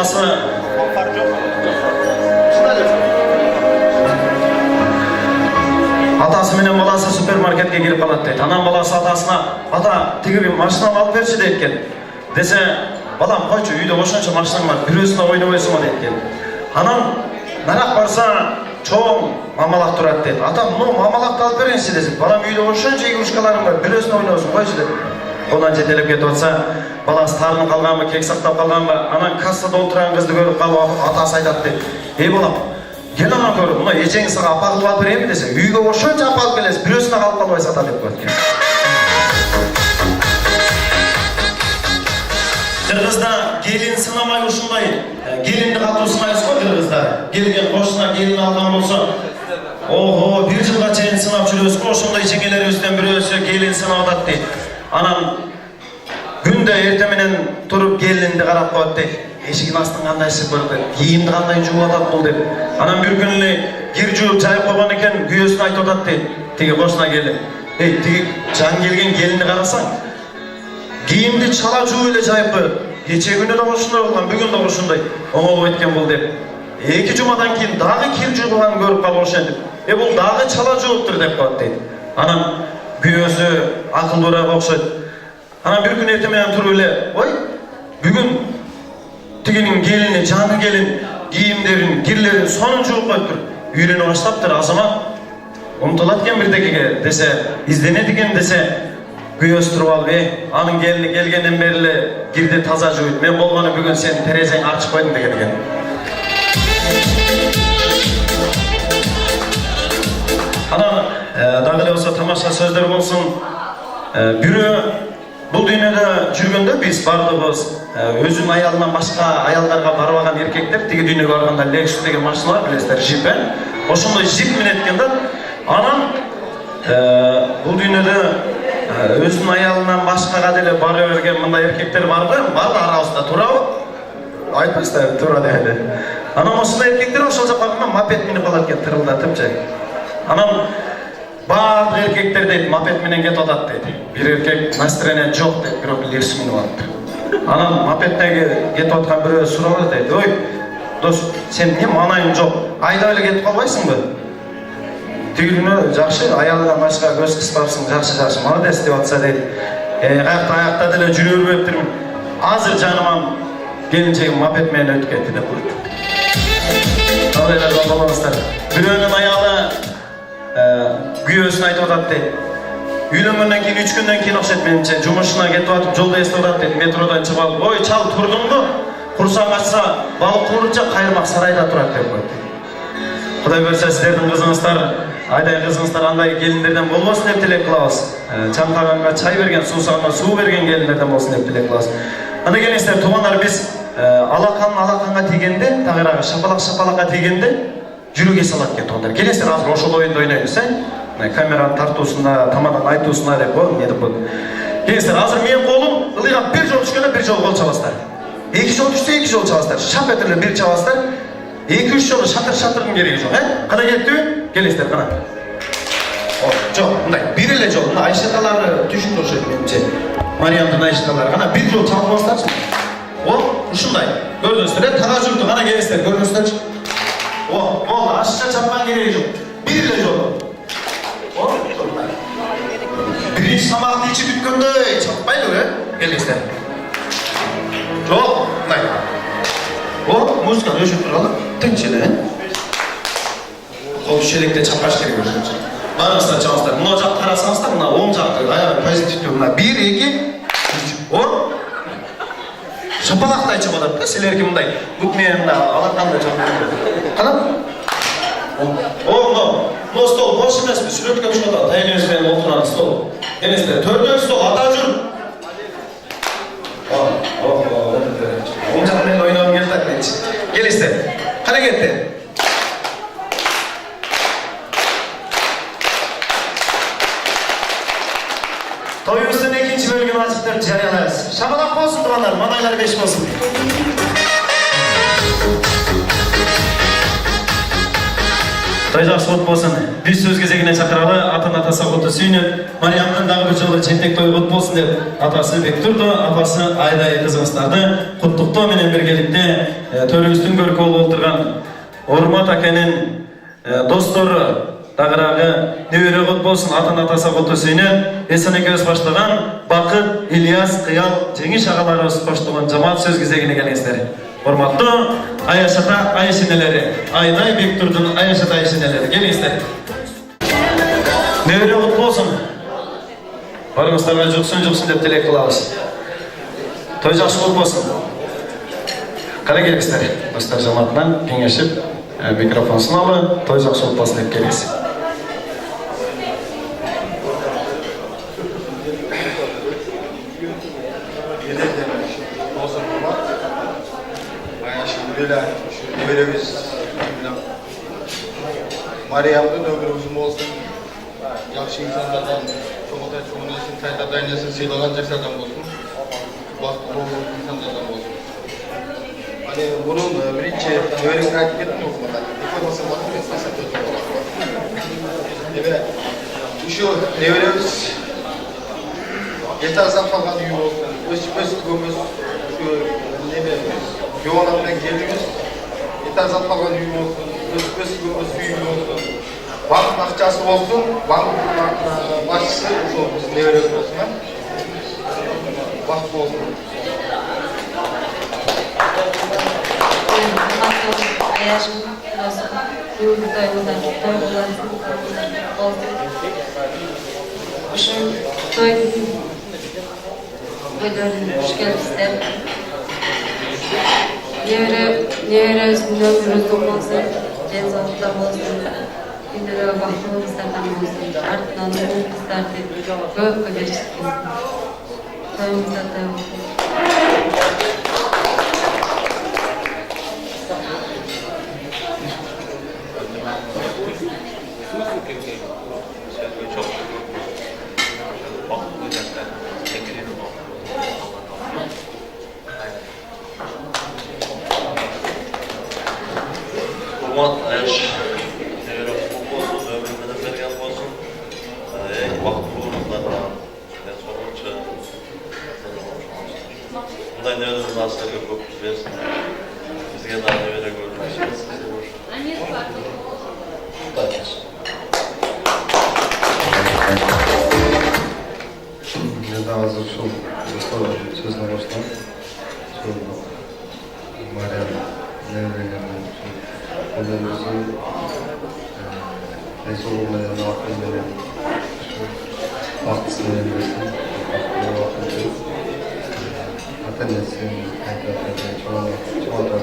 баласы атасы менен баласы супермаркетке кирип калат дейт. Анан баласы атасына ата тиги машинаны алып берчи дейт экен. Десе балам койчу үйдө ошончо машинаң бар, бирөөсүнө ойнобойсуңбу дейт экен. Анан нарак барса чоң мамалак турат дейт. Атам ну мамалакты алып берейинчи десе, балам үйдө ошончо игрушкаларым бар, бирөөсүнө ойнобойсуң койчу дейт. Ondan жетелеп кетип атса, баласы тарынып калганбы, кек сактап калганбы, анан кассада отурган кызды көрүп калып атасы айтат дейт. Эй балам, кел ана көр, мына эжең сага апа кылып алып берейинби десе, үйгө ошончо апа алып келесиз, бирөөсүнө калып калбайсыз ата деп коет экен. Кыргызда келин сынамай ушундай, келинди катуу сынайсыз го кыргыздар. Келген кошуна келин алган болсо, ого, бир жылга чейин сынап жүрөсүз го, ошондой жеңелерибизден бирөөсү келин сынап атат дейт. Анан күндө эрте менен туруп келинди карап коет дейт. Эшигин астын кандай сыпырып дейт, кийимди кандай жууп атат бул деп. Анан бир күнү эле кир жууп жайып койгон экен, күйөөсүнө айтып атат дейт. Тиги кошуна келип, эй, тиги жан келген келинди карасаң, кийимди чала жууп эле жайып коет. Кече күнү да ошондой болгон, бүгүн да ошондой оңолуп кеткен бул деп. Эки жумадан кийин дагы кир жууганын көрүп калып ошентип, бул дагы чала жууптур деп коет дейт. Анан күйөөсү акылдуураак окшойт. Анан бир күн эрте менен туруп эле, ой, бүгүн тигинин келини, жаны келин кийимдерин, кирлерин сонун жууп коюптур. Үйрөнө баштаптыр азамат. Умтулат экен бирдекеге десе, изденет экен десе, күйөөсү туруп алып, анын келини келгенден бери эле кирди таза жууйт. Мен болгону бүгүн сен терезең ачып койдуң деген экен. Анан дагы эле болсо тамаша сөздөр болсун. Бирөө бул дүйнөдө жүргөндө биз бардыгыбыз өзүнүн аялынан башка аялдарга барбаган эркектер тиги дүйнөгө барганда Lexus деген машина бар, билесиздер, жип, ошондой жип минет экен да. Анан бул дүйнөдө өзүнүн аялынан башкага деле бара берген мындай эркектер барбы? Бар да арабызда, туурабы? Айтпайсыздар, туура деп. Анан ошондой эркектер ошол жака барганда мопед минип калат экен, тырылдатыпчы. Анан баардык эркектер дейт, мопед менен кетип атат дейт. Бир эркек настроение жок дейт, бирок Lexus минип алыптыр. Анан мопеддеги кетип аткан бирөө сурап дейт, ой, дос, сен эмне маанайың жок, айдап эле кетип калбайсыңбы? Тиги күнү жакшы, аялынан башка көз кыспапсың, жакшы, молодец деп атса дейт. Аякта деле жүрө бербептирмин. Азыр жаныман келинчегим мопед менен өтүп кетти деп коет. Кандайлар болбоңуздар. Бирөөнүн аялы күйөөсүн айтып атат дейт. Үйлөнгөндөн кийин 3 күндөн кийин окшойт менимче, жумушуна кетип атып, жолдо эстеп атат дейт, метродон чыгып алып, ой, чал, турдуңбу? Курсаң ачса, балык куурча кайырмак сарайда турат деп коет. Кудай берсе сиздердин кызыңыздар, айдай кызыңыздар андай келиндерден болбосун деп тилек кылабыз. Чаңкаганга чай берген, суусаганга суу берген келиндерден болсун деп тилек кылабыз. Анда келиңиздер, туугандар, биз алаканга тийгенде, тагыраагы шапалакка тийгенде жүрөк эс алат экен туугандар. Келиңиздер, азыр ошол оюнду ойнойбуз, камеранын тартуусунда, тамадын айтуусунда деп коем, не деп коем. Келиңиздер, азыр менин колум ылыйга бир жол түшкөндө бир жол кол чабасыздар. 2 жол түшсө 2 жол чабасыздар. Шап этип эле бир чабасыздар. 2-3 жолу шатырдын кереги жок, Кандай кеттиби? Келиңиздер, кана. Жок, мындай, бир эле жол, мына айшаталары түшүндү окшойт менимче. Мариямдын айшаталары, кана бир жол чабып алсаңыздарчы. Ушундай. Көрдүңүздөр, тага жүрдү, кана келиңиздер, көрдүңүздөрчү. Болду, ашыкча чапкан кереги жок. Бир эле жол. Биринчи тамакты ичип бүткөндөй чаппайлы, келиңиздер. Жок, мындай. Музыка өшүп туралы, тынч эле. Кол шелекте чапкаш керек өзүнчө. Барыңыздар чабыңыздар. Мына жак карасаңыздар, мына оң жакты, аягы позитивдүү, мына 1, 2, 3. Шапалактай чапып атат да, силерге мындай. Бук менен мына алакандай чапып. Кана? Мына стол бош эмеспи, сүрөткө түшүп атат. Тайылыбыз менен отурган стол. Келиңиздер, төртөөнчү стол ата жүр. Оң жак менен ойногум келип атат. Келиңиздер. Кана кетти? Тоюбуздун экинчи бөлүгүн ачып деп жарыялайбыз. Шабалак болсун туугандар, мадайлар беш болсун. Той жақсы құт болсын. Біз сөз кезегіне шақыралы, атын атасы құты сүйініп, Мариямның дағы бір жолы жентек той құт болсын деп, атасы Бектұрды, апасы Айдай қызымыздарды құттықтау менен біргелікте төріміздің көркі болып отырған Ормат әкенің достары тағырағы небере құт болсын, атын атасы құты сүйініп, Esen екеуіз баштаған Бақыт, Ильяс, Қиял, жеңіш ағаларымыз қоштығын жамаат сөз кезегіне келіңіздер. Hormatlı Ayaşata Ayşineleri, Ayday Bektur'un Ayaşata Ayşineleri. Gelin istedim. Nevre kutlu olsun. Barımızlarına cuksun deyip dilek kılavuz. Toy жақсы kutlu olsun. Kara gelin istedim. Dostlar cemaatından kengeşip mikrofon sınavı, toy жақсы kutlu olsun deyip geliniz. Böyle şu veririz. Maryam'ın ömrü uzun olsun. Yaxşı insanlardan, çoğunun için tayta dayanasın, sıylanan caksadan olsun. Vakti olan insanlardan olsun. Hani bunun birinci öğrenim takip ettim okumadan. İnformasyon bakım esnasında çözüm olarak. Evet. Şu ne veririz? Yeter zaman iyi olsun. Öz gömüz, şu ne veririz? Yoğunlarına geliriz. Yeter zaman iyi olsun. Öz suyu olsun. Bank nakçası olsun. Bank başçısı olsun. Ne veriyoruz olsun? Vakti olsun. Ayağım olsun. Yurtta yoldan toylansın. Şu toyun böyle hoş geldinizler. Nevere üstünde ömrünüz olsun. Cenazlıklar olsun. Gündere baktığımızlardan olsun. Ardından bu kızlar dedi. Böyle geçtik. Toyumuzda da olsun. Hurmat, Ayaş, nevere kutlu olsun, ömrümden bergen olsun. Vakti bulunuklarına ve sorunca bunday nevelerimiz aslarga ko'p bersin. Bizga da nevere ko'rishimiz sizga bo'lsin. Şimdi hazır şu dostlar sözüne başlayalım. Şu Maryam nevrelerinin onlarımızın neyse olmayan akılların baktısını verirsin. Baktısını bakınca hatta nesin haykatlarını çoğaltı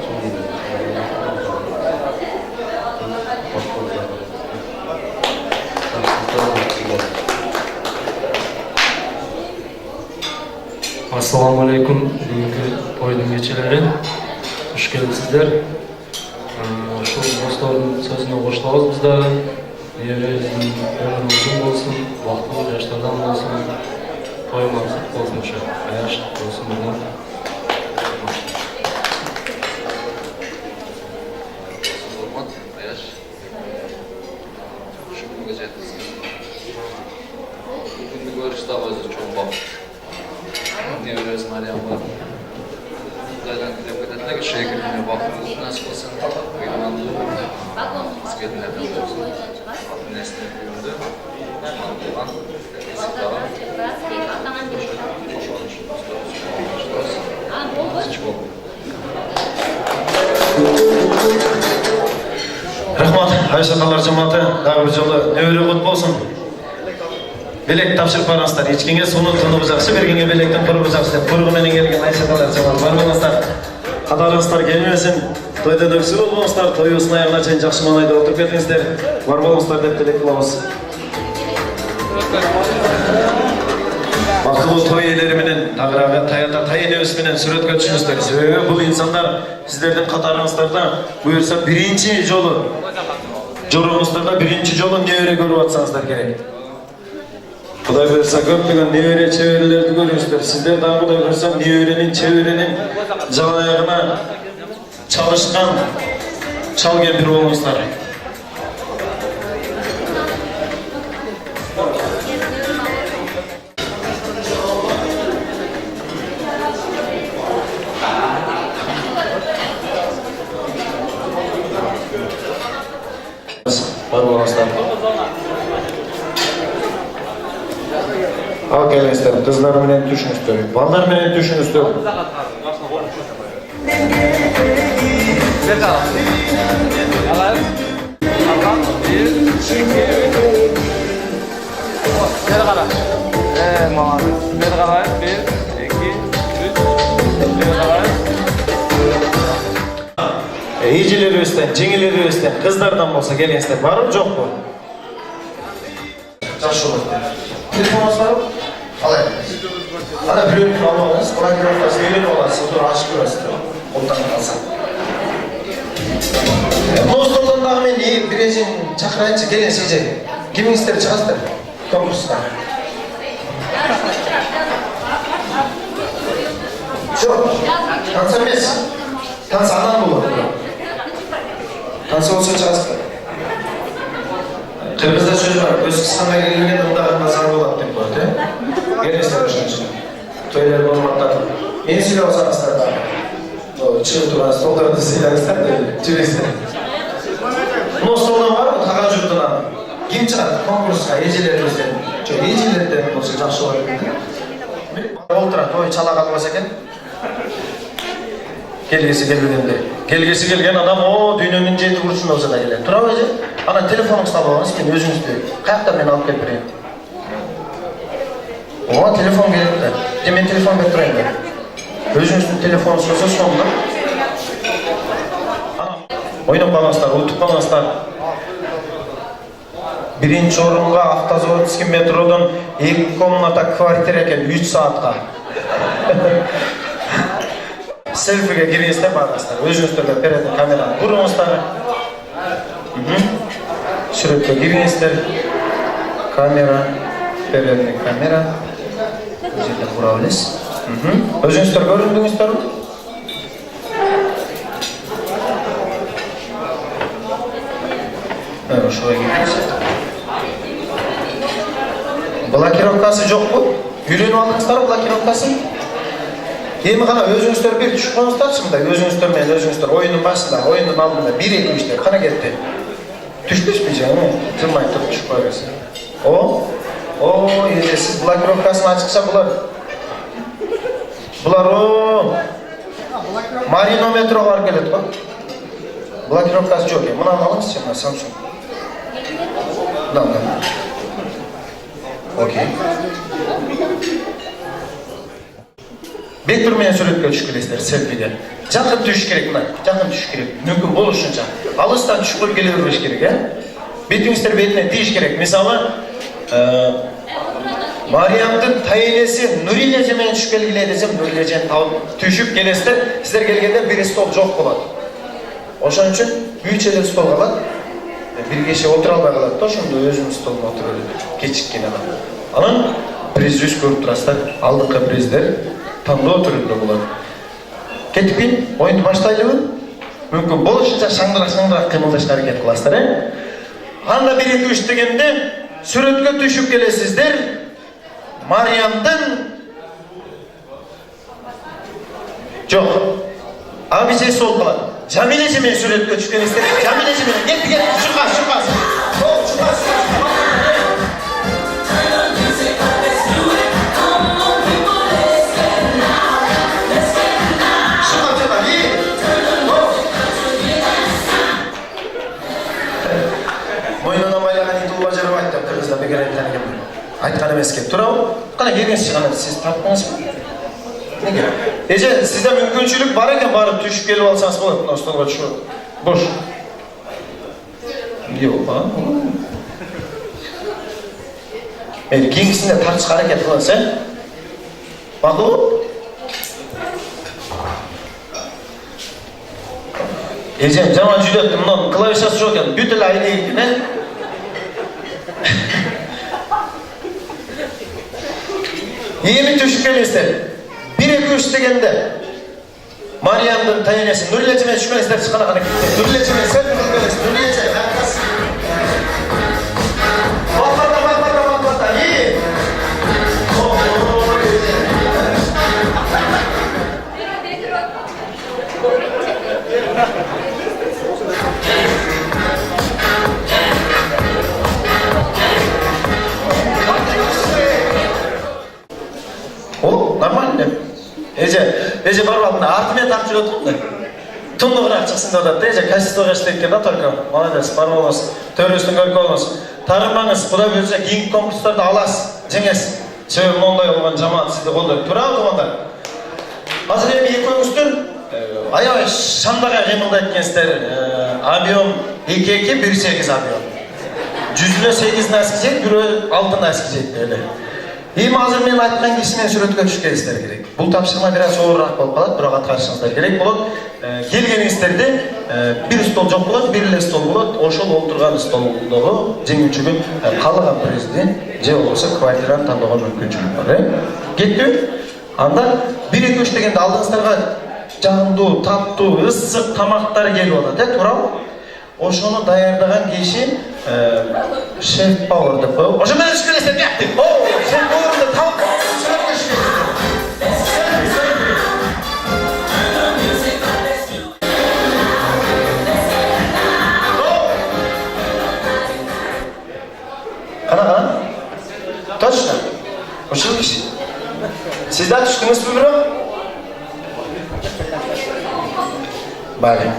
Assalamu alaikum, bugünkü toydun geçeleri. Hoş geldinizler. Şu dostların sözüne koşulağız bizde. Nevre'nin ömrü uzun olsun, vakti yaşlardan olsun, toymamız olsun şu. Ayaş olsun buradan. Hurmat, Ayaş. Şu gün geçetiz. Bugün görüşte ağzı çok bak. Nevrez Meryem var. Zaten kıyafetlerine ki şekillerine bakıyoruz. Nasıl olsun? Uyumandı. İskeletlerden olsun. Nesne büyündü. Mantılan. Eski davam. Rahmat, Ayşatalar cemaati, daha bir jolu nevere kutlu olsun. Belek tapşırıp barasızlar, echkenge sunu tunup jakşı, bergenge belekten kurup jakşı dep kurgu menen kelgen Ayşatalar cemaati bar bolmazlar. Katarыңыздар келмесин, тойда да өксү болбоңуздар, тоюбуздун аягына чейин жакшы маанайда отуруп кетиңиздер. Бар болуңуздар деп тилек кылабыз. Бактылуу той ээлери менен тагыраагы таята тайенебиз менен сүрөткө түшүңүздөр. Себеби бул инсандар сиздердин катарыңыздарда буюрса биринчи жолу жорумуздарда биринчи жолу небере көрүп атсаңыздар керек. Құдай берса көптеген небере чеберлерді көріңіздер. Сіздер дағы Құдай берса неберенің чеберенің жан аяғына çalışқан чал кемпір болыңыздар. келесиздер. Кыздар менен түшүңүздөр, балдар менен түшүңүздөр. Эжелерибизден, жеңелерибизден, кыздардан болсо келесиздер. Барбы, жокпу? Жакшы болот. Телефонуңуз барбы? Алай. Ана бирөөнү алып алыңыз, блокировкасын үйрөнүп аласыз, туруп ачып көрөсүз. Колтан калса. Достордон дагы мен бирежин чакырайынчы, келиңиз эже. Кимиңиздер чыгасыздар конкурска? Жок, танса эмес. Танса анан болот. Танса болсо чыгасыздар. Кыргызда сөз бар, көз кысканда келген ындагында заң болот деп коет, келесиздер ошон үчүн. Тойлор болмактап. Мени сүйлөп алсаңыздар да. Чыгып турган столдорду сыйлаңыздар деп жүрөсүздөр. Мына столдон барбы Таган журтунан? Ким чыгат конкурска эжелерибизден? Жок, эжелерден болсо жакшы болот экен. Олтурат, ой чала калбаса экен. Келгиси келбегенде. Келгиси келген адам о дүйнөнүн жети бурчунда болсо да келет. Турабы эже? Анан телефонуңузду алып алыңыз, мен өзүңүздү каякта мен алып келип берейин. Ооба, телефон келет да. Мен телефон берип турайын да. Өзүңүздүн телефонуңуз болсо сонда. Ойноп калыңыздар, утуп калыңыздар. Биринчи орунга Автозаводский метродон 2 комната квартира экен 3 саатка. Селфиге киргизсем барыңыздар. Өзүңүздөргө беретін камераны буруңуздар. Сүрөткө киргизсиздер. Камера, передний камера. Жерде бура билесиз. Өзүңүздөр көрүндүңүздөрбү? Ошого киргизсиз. Блокировкасы жокпу? Үйрөнүп алдыңыздарбы блокировкасын? Эми гана өзүңүздөр бир түшүп коңуздарчы мындай, өзүңүздөр менен өзүңүздөр оюндун башында, оюндун алдында 1-2-3 кана кетти. Түшпөсүзбү жаңы? Жылмай туруп түшүп коеберсиз. Эже сиз блокировкасын ачыкса булар маринометрого барып келет го. Блокировкасы жок экен. Мынаны алыңызчы, мына Samsung. Мына. Окей. Беттур менен сүрөткө түшүп келесиздер, селфиде. Жакын түшүш керек мына, жакын түшүш керек. Мүмкүн болушунча. Алыстан түшүп коюп келе бербеш керек, Бетиңиздер бетине тийиш керек. Мисалы, Мариямдын тайенеси Нуриле эже менен түшүп келгиле десем, Нуриле эжени табып түшүп келесиздер. Сиздер келгенде бир стол жок болот. Ошон үчүн 3 эле стол калат. Бир киши отура албай калат да, ошондо өзүнүн столуна отуруп кечиккен адам. Анан приз көрүп турасыздар. Алдыңкы приздер тандоо түрүндө болот. Кетиппи? Оюнду баштайлыбы? Мүмкүн болушунча шаңдырак кыймылдашка аракет кыласыздар, Анда 1-2-3 дегенде сүрөткө түшүп келесиздер. Мариямдын жок. Абижеси болуп калат. Жамиле эже менен сүрөткө түшүп келесиздер. Жамиле эже менен кетти, чукас. Айткан эмес экен. Турабы? Кана келиңизчи, кана сиз тарттыңызбы? Неге? Эже, сизде мүмкүнчүлүк бар экен, барып түшүп келип алсаңыз болот, мына столго түшүп. Бош. Жок, кийинкисинде тартышка аракет кылыңыз, Макулбу? Эжем жаман жүдөттү, мына клавишасы жок экен, бүт эле айнек экен, Эми түшүп келесиздер. 1-2-3 дегенде Мариямдын тайенеси Нуриле эже менен түшүп келесиздер, чыккана кана. Нуриле эже менен селфи кылып келесиз. Нуриле эже, Эже барып алдым, артымен тартып жүріп отырмын да. Тұнығырақ шықсын да да, эже качествоға іштейді екен да только. Молодец, барып олыңыз, төресін көріп олыңыз. Тарымаңыз, құда берсе кейінгі конкурстарды аласыз, жеңесіз. Себебі ондай болған жамаат сізді қолдайды. Тұра туғандар. Қазір енді екеуіңіздер аябай шамдаға қимылдайды екенсіздер. Объем 2-2, 1-8 объем. 100-8 әскізет, 1-6 әскізет деді. Ем азыр мен айтқан кесімен суретке түшкеніздер керек. Бұл тапсырма біраз ауыррақ болып қалады, бірақ атқарышыңыздар керек болады. Келгеніңіздерде бір стол жоқ болады, бірлі стол болады. Ошол отырған столдағы жеңүүчүгү қалаған президент же болбосо квартираны тандауга мүмкүнчүлүк бар. Кетти. Анда 1-2-3 дегенде алдыңыздарга жандуу, таттуу, ысык тамактар келип атат, туурабы? Ошону даярдаган киши шеф Пауэр деп коюп. Ошо менен түшкенсиздер бияктыр. Шеф Пауэрди таап Қана? Точно? Ошол киши. Сиз да түштүңүзбү бирок? Бали.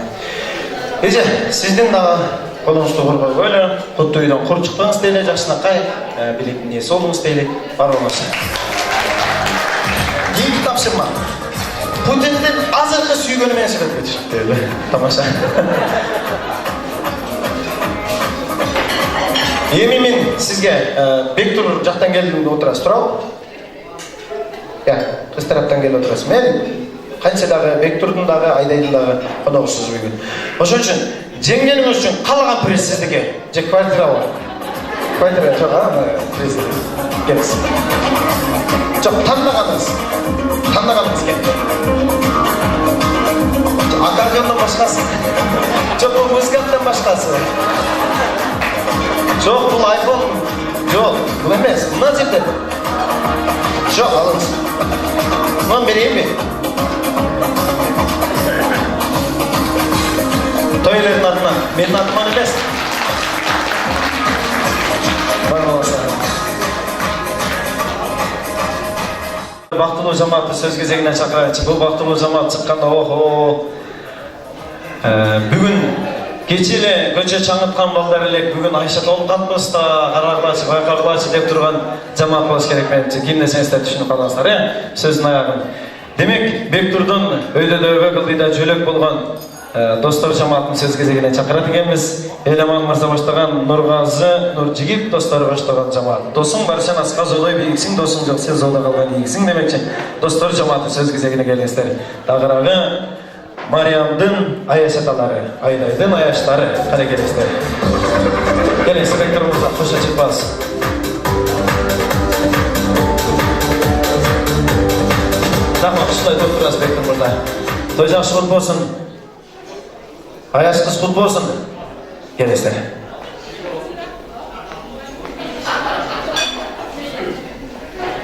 Эже, сиздин дагы колуңузду коргой койлу, куту үйдөн кур чыкпаңыз дейле, жакшынакай, билеттин ээси болуңуз дейле, барыңыз. Кийинки тапшырма. Путиндин азыркы сүйгөнү менен сүрөткө түшүп дейле. Тамаша. Эми мен сизге Бектур жактан келдим деп отурасыз, туурабы? Кыз тараптан келип отурасыз. Мен канча дагы Бектурдун дагы, Айдайдын дагы коногусуз бүгүн. Ошон үчүн жеңгениңиз үчүн каалаган приз сиздики. Же квартира бар. Квартира жок, приз. Келиңиз. Жок, тандаганыңыз. Тандаганыңыз кел. Аккордеондон башкасы. Жок, бул музыканттан башкасы. Жок, бул айфон. Жок, бул эмес. Мына жерде. Жок, алыңыз. Мына берейинби? Тойлердің атынан, менің атыман емес. Бар боласың. Бақтылы жамаатты сөз кезегіне шақырайыншы. Бұл бақтылы жамаат шыққанда, бүгін кечеле көчө чаңытқан балдар элек, бүгін Айша толып қатпыста, қарағылашы, байқағылашы деп тұрған жамаат болуш керек меніңше. Ким десеңіздер түшініп қалаңыздар, сөздің аяғын. Демек, Бектурдун өйдө дөбө кылдыйда жөлөк болгон достор жамаатын сөз кезегине чакырат экенбиз. Эламан мырза баштаган Нургазы, Нуржигит достору баштаган жамаат. Досуң баршан аска жолой бийиксиң, досуң жок сен жолдо калган ийиксиң демекчи. Достор жамааты сөз кезегине келиңиздер. Дагыраагы Мариямдын аяшаталары, Айдайдын аяштары кане келиңиздер. Келиңиз, Бектур мырза, кош ачыкпас. Рахмат, ушундай туруп турасыз Бектур мырза. Той жакшы болуп болсун. Аяш кыз кут болсын. Келесіздер.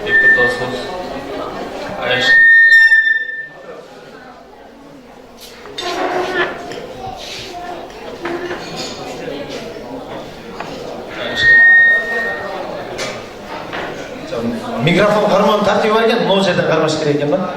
Бектур досыңыз. Аяш. Микрофон қарман тартип бар екен, мол жерден қармаш керек екен ба?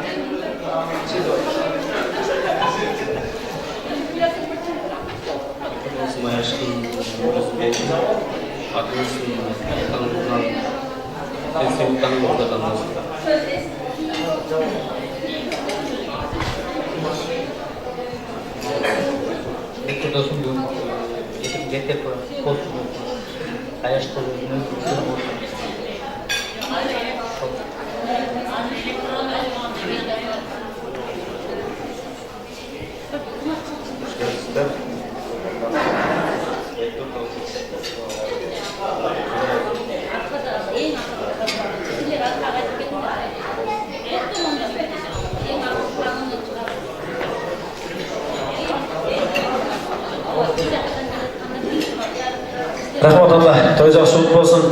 Рахмат алла, той жақсы болсын.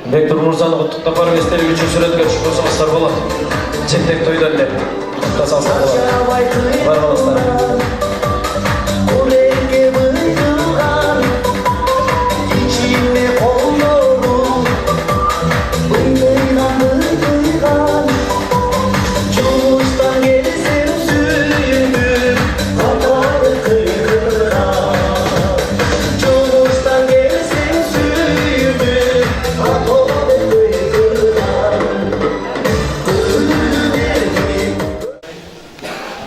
Бектур мырзаны құттықтап барып естелік үшін суретке түшіп болсаңыздар болады. Чектек тойдан деп құттықтасаңыздар болады. Бар қаласыздар. Joştan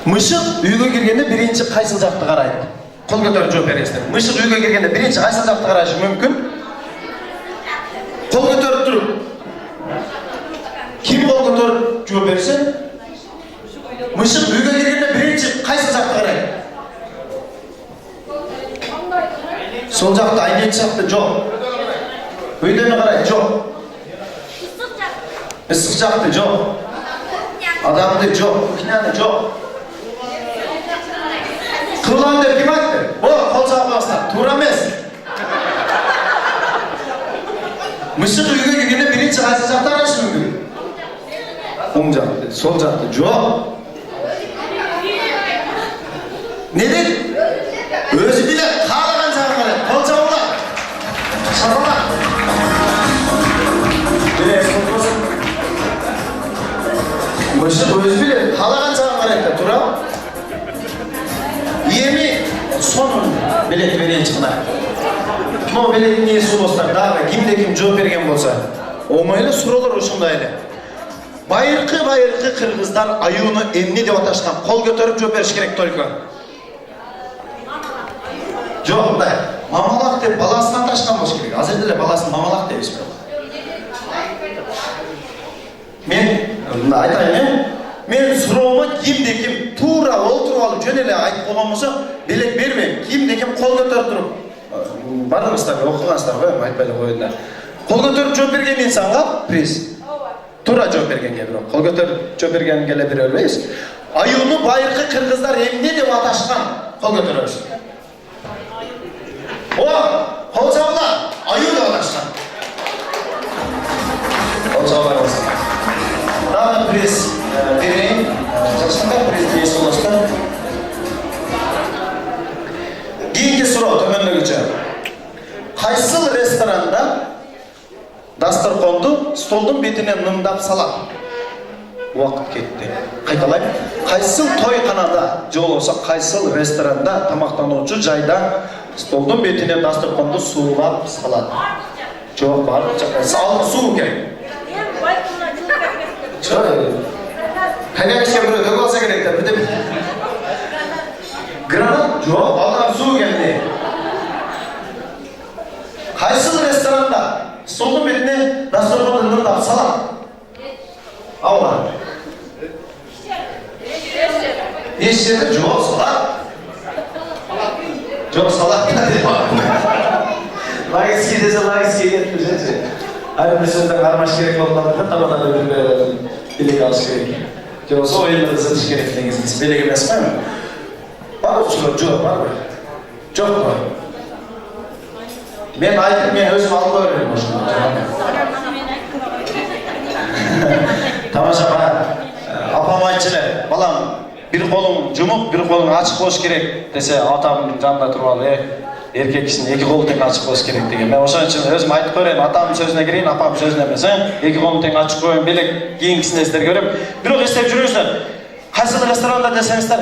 Мышық үйге кіргенде бірінші қайсыл жақты қарайды? Қол көтеріп жооп бересіздер. Мышық үйге кіргенде бірінші қайсыл жақты қарашы мүмкін? Қол көтеріп тұрып. Кім қол көтеріп жооп берсе? Мышық үйге кіргенде бірінші қайсыл жақты қарайды? Сол жақты, айнет жақты жоқ. Өйдені қарайды жоқ. Ысық жақты жоқ. Адамды жоқ, кинаны жоқ. Қырлан деп кім айтты? Қол жағбастар, тура емес. Мышық үйге келгенде бірінші қайсы жақты арашы мүмкін? Оң жақты, сол жақты жоқ. Неден? Өзі білет, қалаған жағын қарайды. Қол жағылар. Шағылар. Мышық өзі білет, қалаған жағын қарайды. Тура? Еми, соның білет берейін шығына. Но білетін несі достар, дағы кімде-кім жооп берген болса, оңайлы сұралар ушундайлы. Байырқы қырғыздар аюыны эмне деп аташқан, қол көтеріп жооп беріш керек только. Жоқ, мындай, мамалақ деп баласын аташқан болуш керек. Азыр деле баласын мамалақ деп испек. Мен айтайын, мен суроомо кимде-ким туура олтуруп алып жөн эле айтып койгон болсо, белек бермейм. Кимде-ким кол көтөрүп туруп, бардыңыздар, окугансыздар, айтпай эле коеюн да. Кол көтөрүп жооп берген инсанга приз. Туура жооп бергенге бирок, кол көтөрүп жооп бергенге эле бере албайбыз. Аюуну байыркы кыргыздар эмне деп аташкан? Кол көтөрөбүз. Кол жабыла, аюу деп аташкан. Кол жабылабыз. Дагы приз берейин. Жакшындар приз берейин болосуздар. Кийинки суроо төмөндөгүчө. Кайсыл ресторанда дасторконду столдун бетине нымдап салат? Убакыт кетти. Кайталайм. Кайсыл тойканада же болбосо кайсыл ресторанда тамактануучу жайда столдун бетине дасторконду суулап салат? Жооп бар. Ал суу керек. Конечно, бирөө төгүп алса керек да, бирде. Гранат жок, алдан суу келди. Кайсыл ресторанда столдун бетине дасторконду нымдап салат? Аула. Эч жерде жок салат. Жок салат. Лагерский десе лагерский кетпешечи. Ар бир сөздөн кармаш керек болгондуктан тамадан билек алыш керек. Же болбосо оюнду ызытыш керек дегенсиз. Белек эмес го? Бар учурлар жок, барбы? Жокпу? Мен айтып, мен өзүм алып көрөм ошону. Тамаша бар. Апам айтчылар, балам, бир колуң жумук, бир колуң ачык болуш керек десе, атамдын жанында туруп алып, эркек кишинин эки колу тең ачык болуш керек деген. Мен ошон үчүн өзүм айтып көрөйүн, атамдын сөзүнө кирейин, апам сөзүнө эмес, эки колу тең ачык коеюн, белек кийинкисине сиздер көрөм. Бирок эстеп жүрүңүздөр. Кайсыл ресторанда десеңиздер,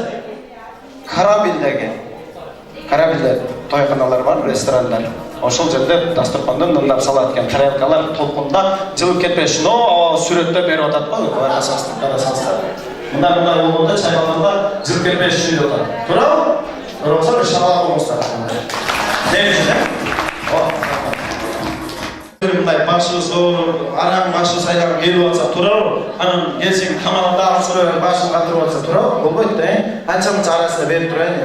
Карабилде тойканалар бар, ресторандар. Ошол жерде дасторкондон нымдап салат экен, тарелкалар толкунда жылып кетпеш. Но сүрөттө берип атат го, карасаңыздар. Мындай болгондо чайкалганда жылып кетпеш деп атат. Туурабы? Туурабы, бир шабак болмостар. Деңиз, мындай башы зор, араң башы сайлап келип атса туурабы? Анан келсең камалда алсырып башын катырып атса туурабы? Болбойт да, анча-мынча арасына берип турайын.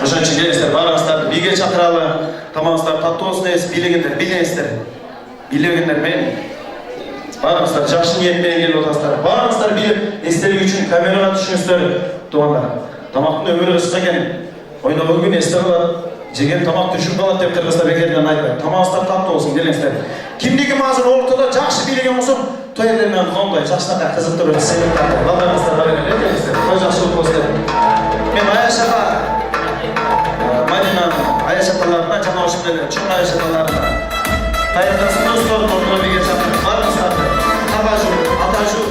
Ошон үчүн келиңиздер, барыңыздарды биге чакыралы, тамагыңыздар таттуу болсун дейбиз, билегендер билеңиздер. Билегендер мен. Барыңыздар жакшы ниет менен келип атасыздар. Барыңыздар билип, эстелик үчүн камерага түшүңүздөр, туугандар. Тамактын өмүрү кыска экен. Ойногон күн эсте калат, жеген тамак түшүп калат деп кыргыздар бекерден айтпайт. Тамагыңыздар таттуу болсун, келиңиздер. Кимдигим азыр ортодо жакшы билеген болсун, той элдеринен коңдой жакшынакай кызыктырып сеним тартып. Балдарыңыздар бар экен, келиңиздер. Той жакшылык болсун деп. Мен Аяшага Мадинанын Аяшаталарына жана ошондой эле чоң Аяшаталарына кайрасын досторун ордуна биге чакырып барыңыздарды атажу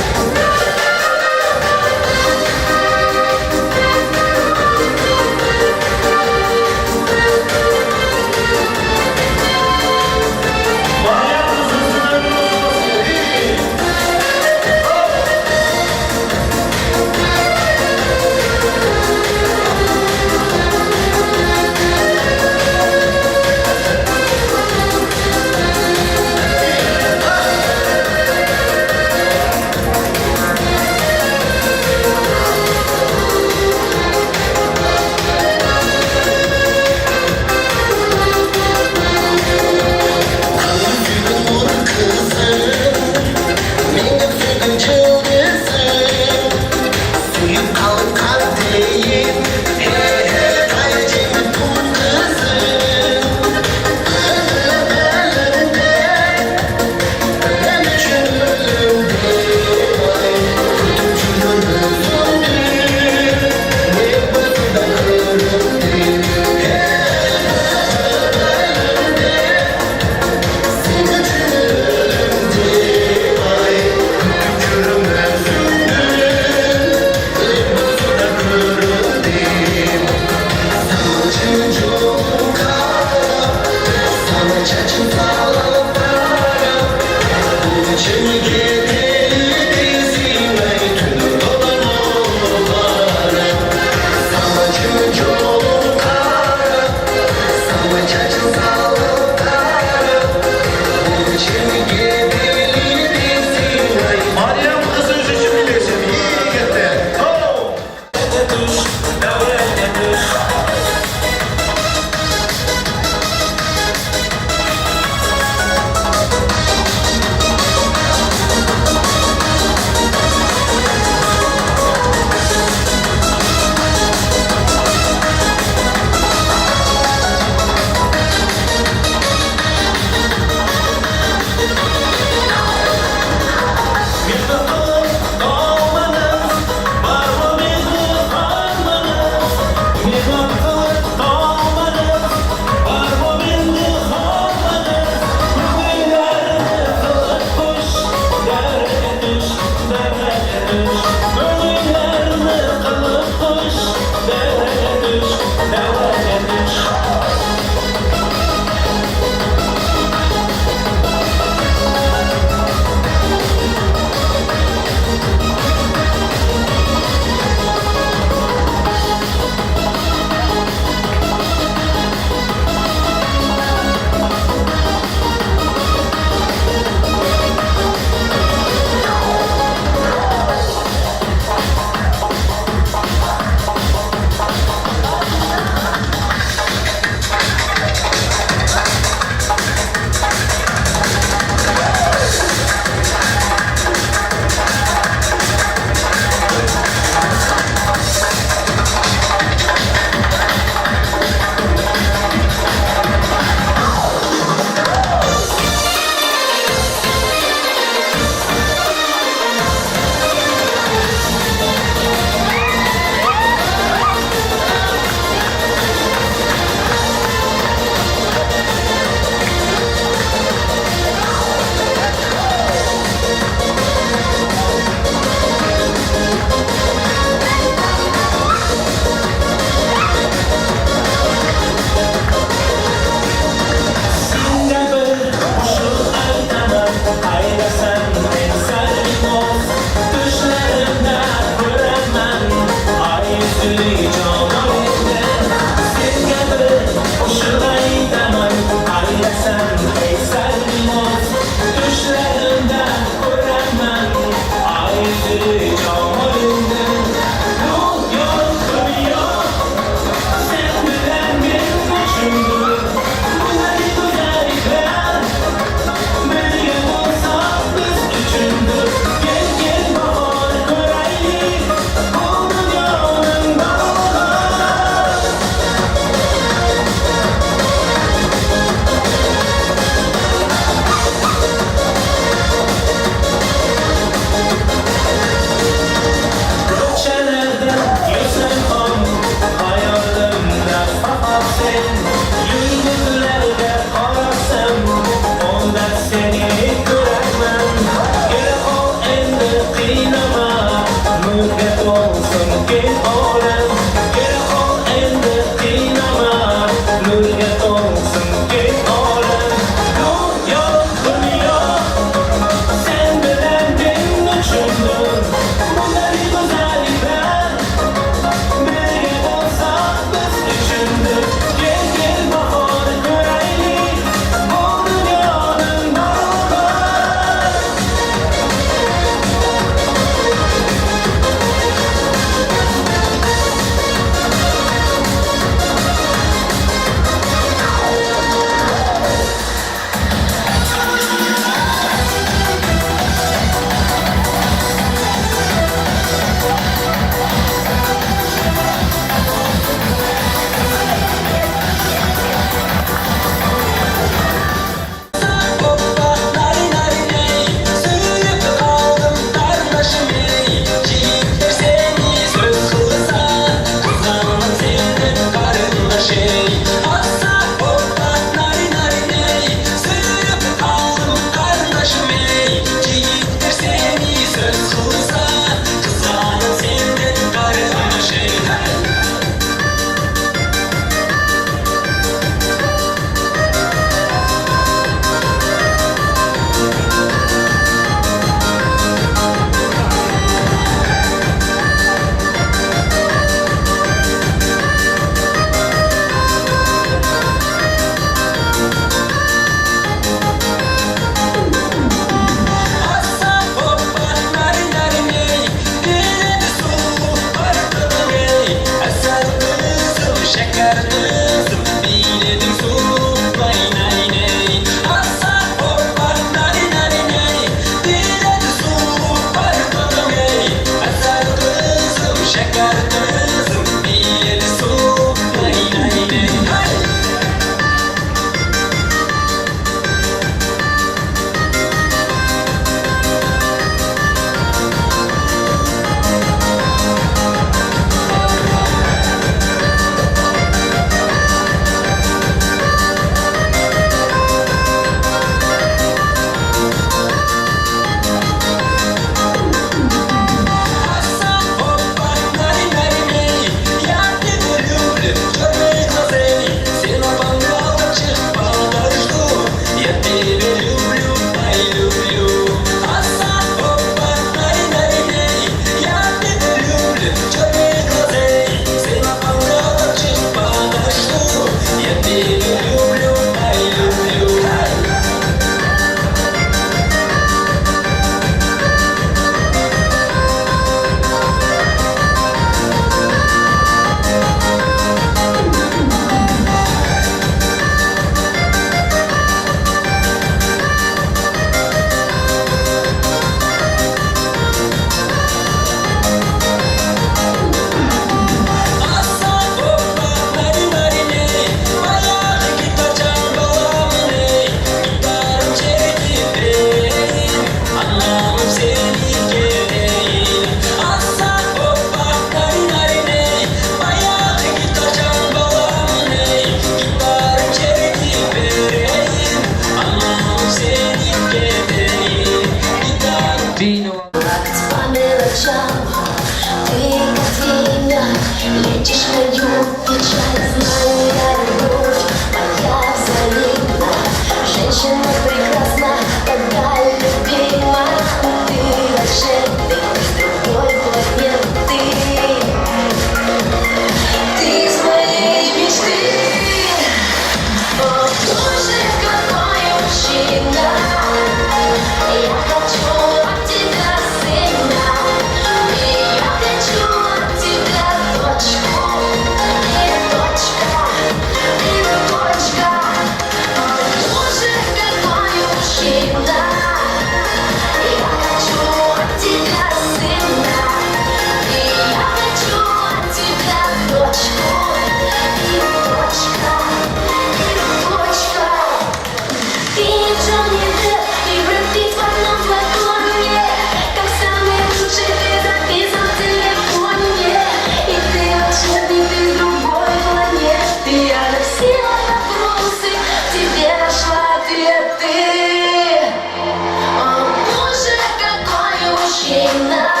Мужчина